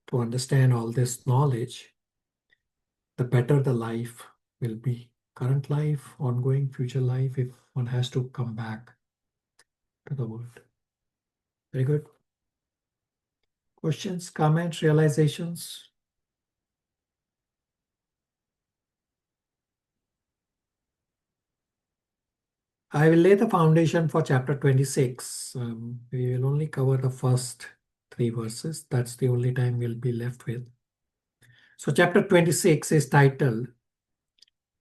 to understand all this knowledge, the better the life will be. Current life, ongoing, future life, if one has to come back to the world. Very good. Questions, comments, realizations? I will lay the foundation for chapter 26. We will only cover the first 3 verses. That's the only time we'll be left with. So chapter 26 is titled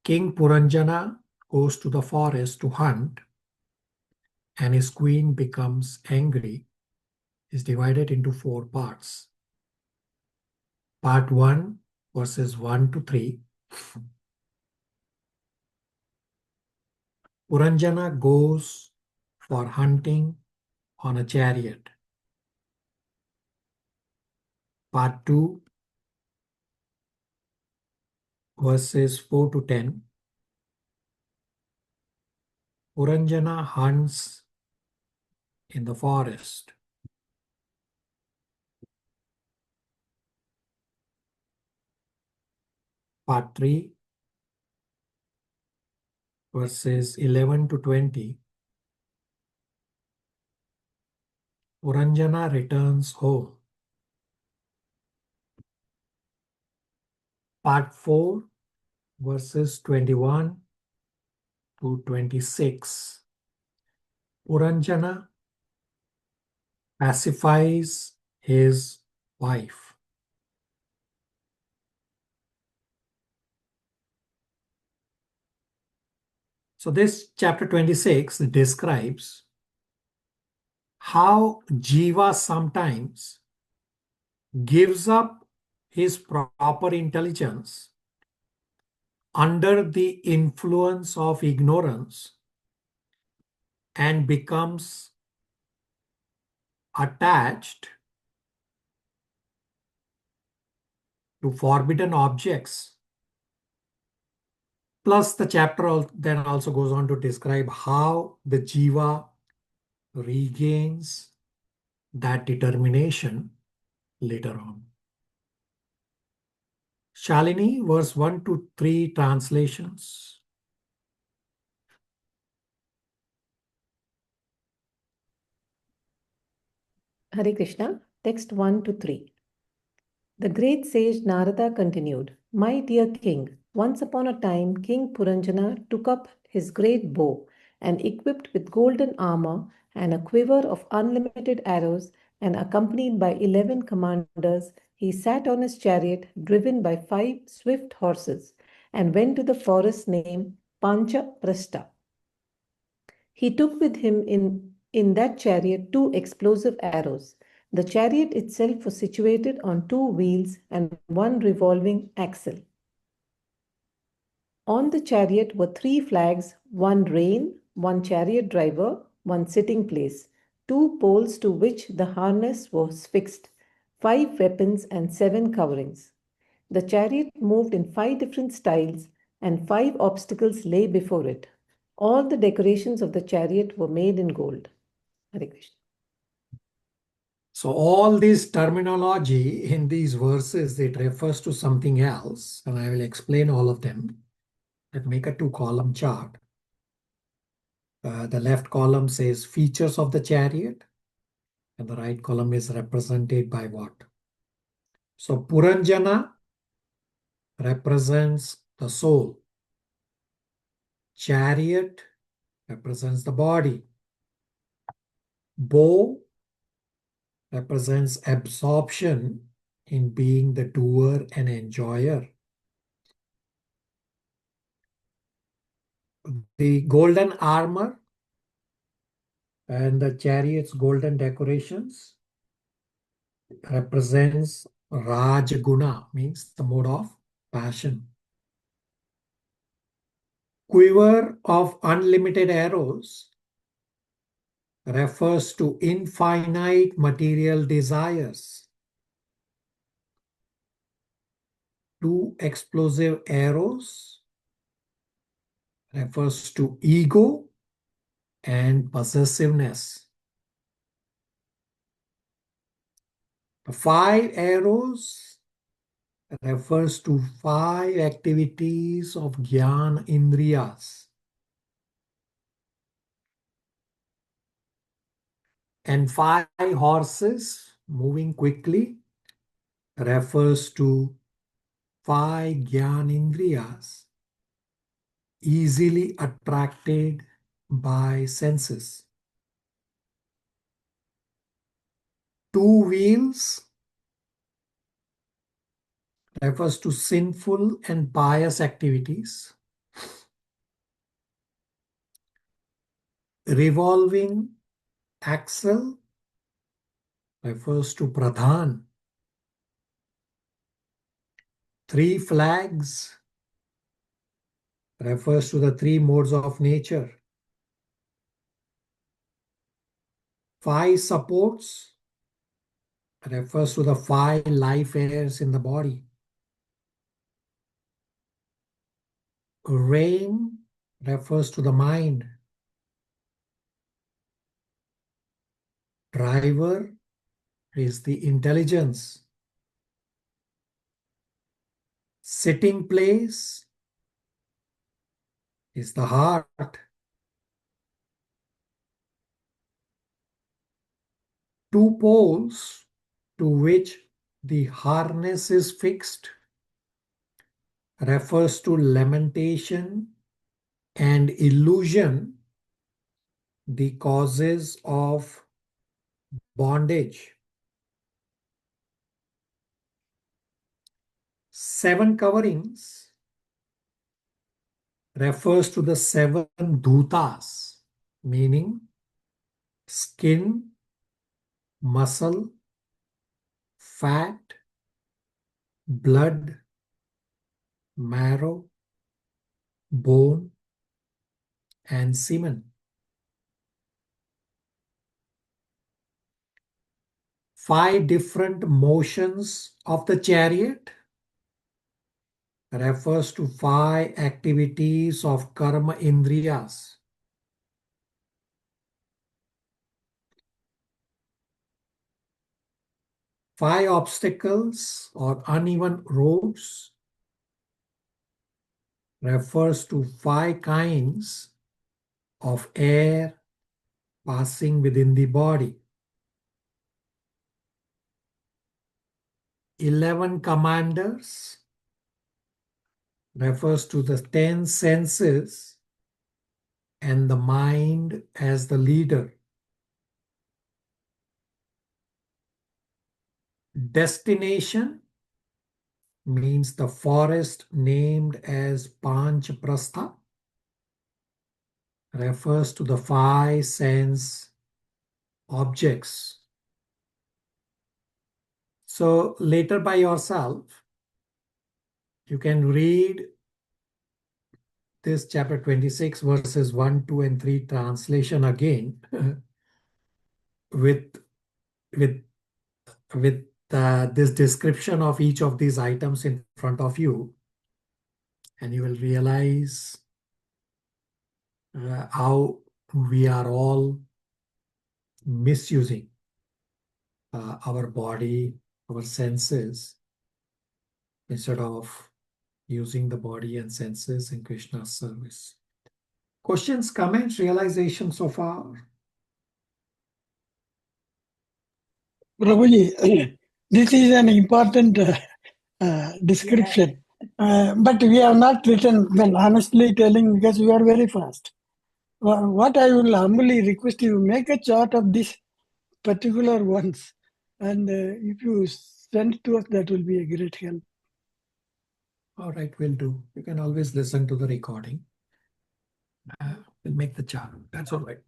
King Puranjana goes to the forest to hunt and his queen becomes angry. Is divided into 4 parts. Part 1, verses 1 to 3. Puranjana goes for hunting on a chariot. Part 2, verses 4 to 10. Puranjana hunts in the forest. Part 3, verses 11 to 20. Puranjana returns home. Part 4, verses 21 to 26. Puranjana pacifies his wife. So this chapter 26 describes how Jiva sometimes gives up his proper intelligence under the influence of ignorance and becomes attached to forbidden objects. Plus, the chapter then also goes on to describe how the Jiva regains that determination later on. Shalini, verse 1 to 3 translations. Hare Krishna, text 1 to 3. The great sage Narada continued, My dear king, once upon a time King Puranjana took up his great bow and equipped with golden armor and a quiver of unlimited arrows and accompanied by 11 commanders, he sat on his chariot driven by 5 swift horses and went to the forest named Pancha Prastha. He took with him in that chariot 2 explosive arrows. The chariot itself was situated on 2 wheels and 1 revolving axle. On the chariot were 3 flags, 1 rein, 1 chariot driver, 1 sitting place, 2 poles to which the harness was fixed, 5 weapons and 7 coverings. The chariot moved in 5 different styles and 5 obstacles lay before it. All the decorations of the chariot were made in gold. Hare Krishna. So all this terminology in these verses, it refers to something else, and I will explain all of them. Let's make a 2-column chart. The left column says features of the chariot, and the right column is represented by what? So Puranjana represents the soul. Chariot represents the body. Bow represents absorption in being the doer and enjoyer. The golden armor and the chariot's golden decorations represents Rajaguna, means the mode of passion. Quiver of unlimited arrows refers to infinite material desires. 2 explosive arrows refers to ego and possessiveness. The 5 arrows refers to 5 activities of Gyan Indriyas. And 5 horses moving quickly refers to 5 Gyan Indriyas easily attracted by senses. 2 wheels refers to sinful and pious activities. Revolving axle refers to pradhan. 3 flags refers to the 3 modes of nature. 5 supports refers to the 5 life airs in the body. Rein refers to the mind. Driver is the intelligence. Sitting place is the heart. 2 poles to which the harness is fixed refers to lamentation and illusion, the causes of bondage. 7 coverings refers to the 7 dhutas, meaning skin, muscle, fat, blood, marrow, bone, and semen. 5 different motions of the chariot refers to 5 activities of karma indriyas. 5 obstacles or uneven roads refers to 5 kinds of air passing within the body. 11 commanders refers to the 10 senses and the mind as the leader. Destination means the forest named as Panchaprastha, refers to the 5 sense objects. So later by yourself, you can read this chapter 26 verses 1, 2, and 3 translation again with this description of each of these items in front of you, and you will realize how we are all misusing our body, our senses, instead of using the body and senses in Krishna's service. Questions, comments, realizations so far? Prabhuji, this is an important description. But we have not written, well, honestly telling, because we are very fast. What I will humbly request you, make a chart of these particular ones. And if you send it to us, that will be a great help. All right, we'll do. You can always listen to the recording. We'll make the chart. That's all right.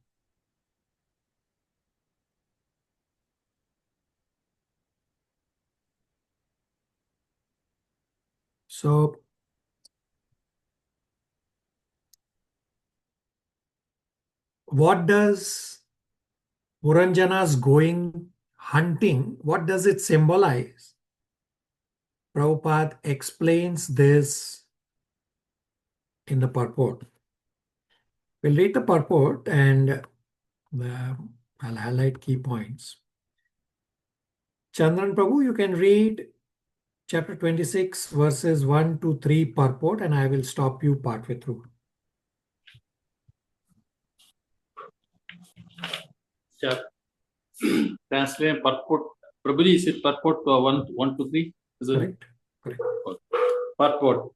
So, what does Puranjana's going hunting, what does it symbolize? Prabhupada explains this in the purport. We'll read the purport and I'll highlight key points. Chandran Prabhu, you can read chapter 26 verses 1 to 3 purport, and I will stop you partway through. Yeah. Translate purport. Prabhuji, is it purport 1 to 3? Is it? Correct. Correct. Purport.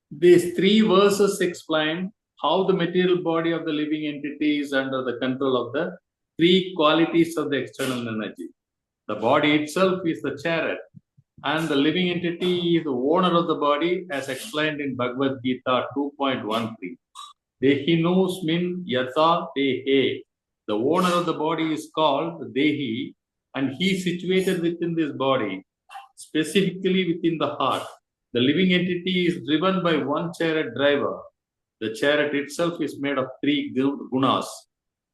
These 3 verses explain how the material body of the living entity is under the control of the 3 qualities of the external energy. The body itself is the chariot, and the living entity is the owner of the body, as explained in Bhagavad Gita 2.13. Dehi nosmin yatha dehe. The owner of the body is called Dehi, and he is situated within this body, specifically within the heart. The living entity is driven by one chariot driver. The chariot itself is made of 3 gunas,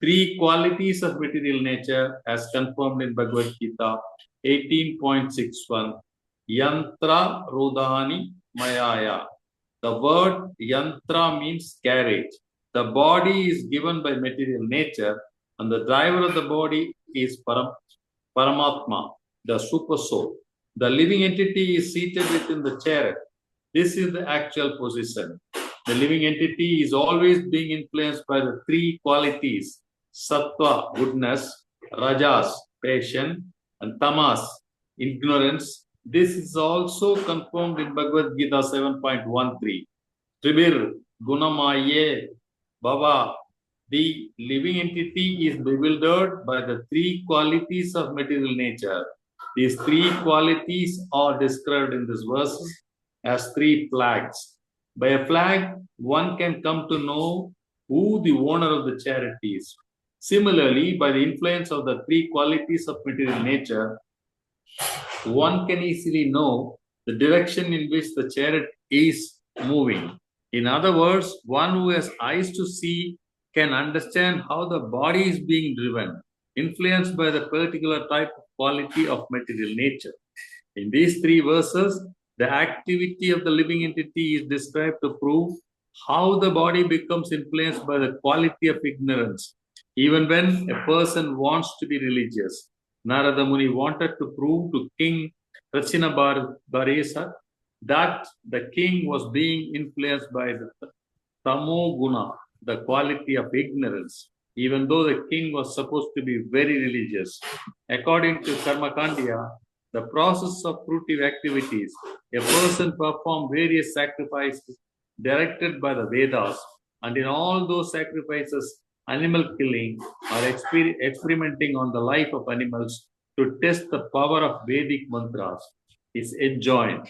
3 qualities of material nature, as confirmed in Bhagavad Gita 18.61. Yantra Rudhani Mayaya. The word yantra means carriage. The body is given by material nature, and the driver of the body is Paramatma, the super soul. The living entity is seated within the chariot. This is the actual position. The living entity is always being influenced by the 3 qualities: sattva, goodness; rajas, patience; and tamas, ignorance. This is also confirmed in Bhagavad Gita 7.13. Tribir gunamaye bhava. The living entity is bewildered by the 3 qualities of material nature. These 3 qualities are described in this verse as 3 flags. By a flag, one can come to know who the owner of the chariot is. Similarly, by the influence of the 3 qualities of material nature, one can easily know the direction in which the chariot is moving. In other words, one who has eyes to see can understand how the body is being driven, influenced by the particular type of quality of material nature. In these 3 verses, the activity of the living entity is described to prove how the body becomes influenced by the quality of ignorance, even when a person wants to be religious. Narada Muni wanted to prove to King Prachinabaresa that the king was being influenced by the Tamo Guna, the quality of ignorance, even though the king was supposed to be very religious. According to Karmakandya, the process of fruitive activities. A person performs various sacrifices directed by the Vedas, and in all those sacrifices, animal killing or experimenting on the life of animals to test the power of Vedic mantras is enjoined.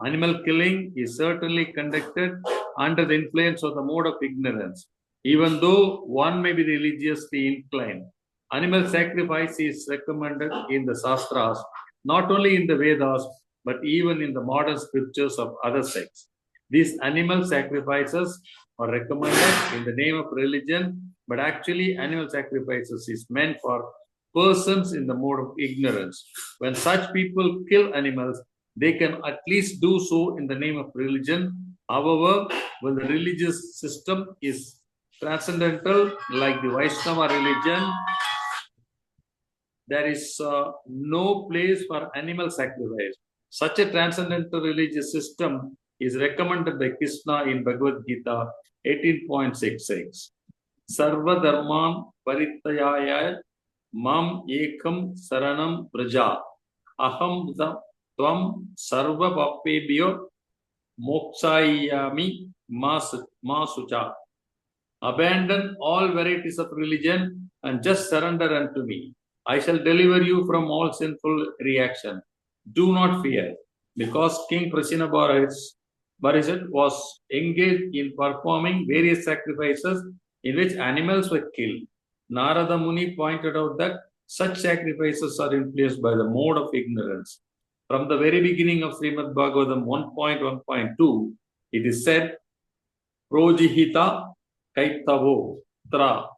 Animal killing is certainly conducted under the influence of the mode of ignorance. Even though one may be religiously inclined, animal sacrifice is recommended in the Shastras, not only in the Vedas, but even in the modern scriptures of other sects. These animal sacrifices are recommended in the name of religion, but actually animal sacrifices is meant for persons in the mode of ignorance. When such people kill animals, they can at least do so in the name of religion. However, when the religious system is transcendental, like the Vaishnava religion, there is no place for animal sacrifice. Such a transcendental religious system is recommended by Krishna in Bhagavad Gita 18.66. Sarva dharman parityaya mam ekam saranam praja aham tvam sarva papebhyo mokshayami masucha. Abandon all varieties of religion and just surrender unto me. I shall deliver you from all sinful reaction. Do not fear, because King Prasinabharat was engaged in performing various sacrifices in which animals were killed. Narada Muni pointed out that such sacrifices are influenced by the mode of ignorance. From the very beginning of Srimad Bhagavatam 1.1.2, it is said, Projihita Kaitavo Tra.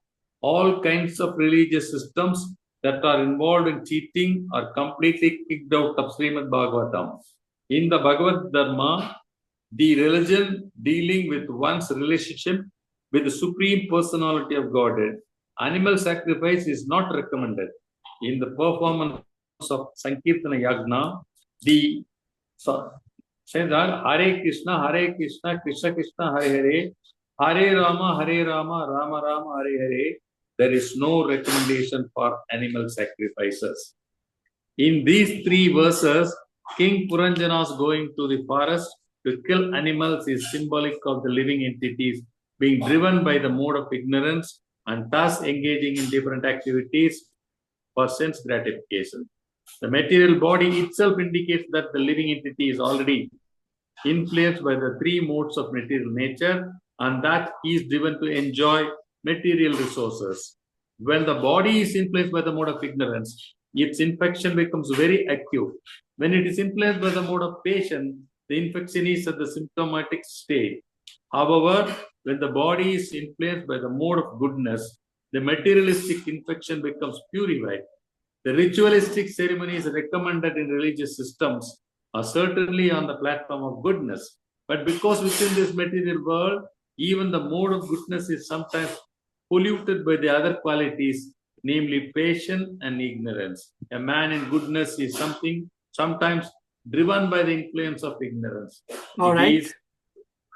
All kinds of religious systems that are involved in cheating are completely kicked out of Srimad Bhagavatam. In the Bhagavad Dharma, the religion dealing with one's relationship with the Supreme Personality of Godhead, animal sacrifice is not recommended. In the performance of Sankirtana Yagna, the says that Hare Krishna, Krishna Krishna, Hare Hare, Hare Rama, Rama Rama, Hare Hare. There is no recommendation for animal sacrifices. In these three verses, King Puranjana's going to the forest to kill animals is symbolic of the living entities being driven by the mode of ignorance and thus engaging in different activities for sense gratification. The material body itself indicates that the living entity is already influenced by the three modes of material nature and that he is driven to enjoy material resources. When the body is influenced by the mode of ignorance, its infection becomes very acute. When it is influenced by the mode of patience, the infection is at the symptomatic stage. However, when the body is influenced by the mode of goodness, the materialistic infection becomes purified. The ritualistic ceremonies recommended in religious systems are certainly on the platform of goodness. But because within this material world, even the mode of goodness is sometimes polluted by the other qualities, namely patience and ignorance. A man in goodness is sometimes driven by the influence of ignorance. All right.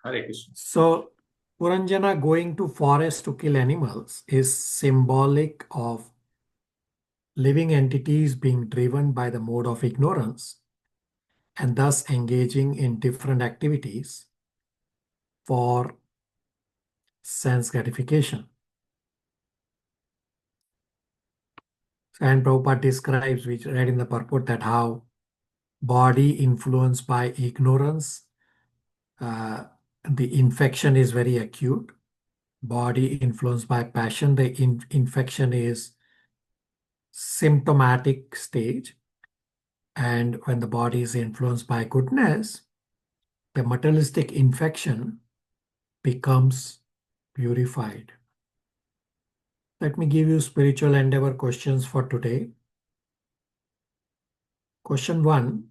Hare Krishna. So Puranjana going to forest to kill animals is symbolic of living entities being driven by the mode of ignorance and thus engaging in different activities for sense gratification. And Prabhupada describes, which read in the purport, that how body influenced by ignorance, the infection is very acute. Body influenced by passion, the infection is symptomatic stage. And when the body is influenced by goodness, the materialistic infection becomes purified. Let me give you spiritual endeavor questions for today. Question 1.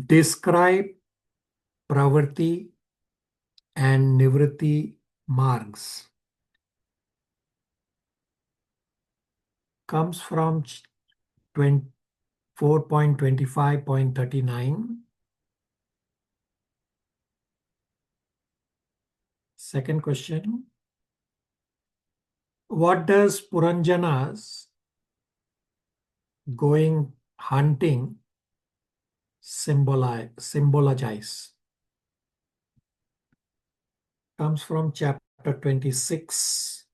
Describe Pravrtti and Nivritti margs. Comes from 4.25.39. Second question. What does Puranjana's going hunting symbolize? Comes from chapter 26,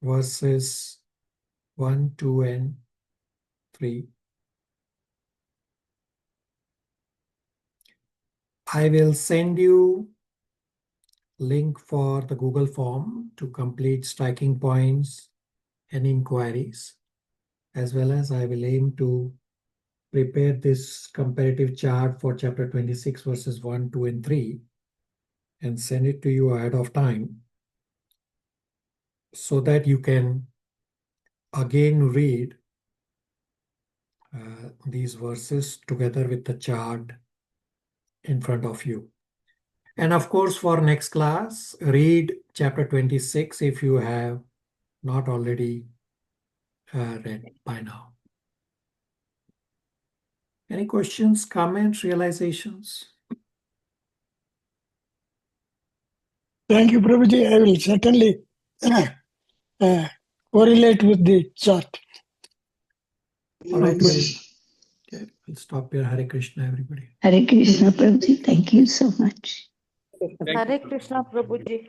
verses 1, 2, and 3. I will send you link for the Google form to complete striking points and inquiries, as well as I will aim to prepare this comparative chart for chapter 26, verses 1, 2, and 3, and send it to you ahead of time so that you can again read these verses together with the chart in front of you. And of course, for next class, read chapter 26 if you have not already read by now. Any questions, comments, realizations? Thank you, Prabhuji. I will certainly correlate with the chart. All right, we'll stop here. Hare Krishna, everybody. Hare Krishna, Prabhuji. Thank you so much. Hare Krishna, Prabhuji.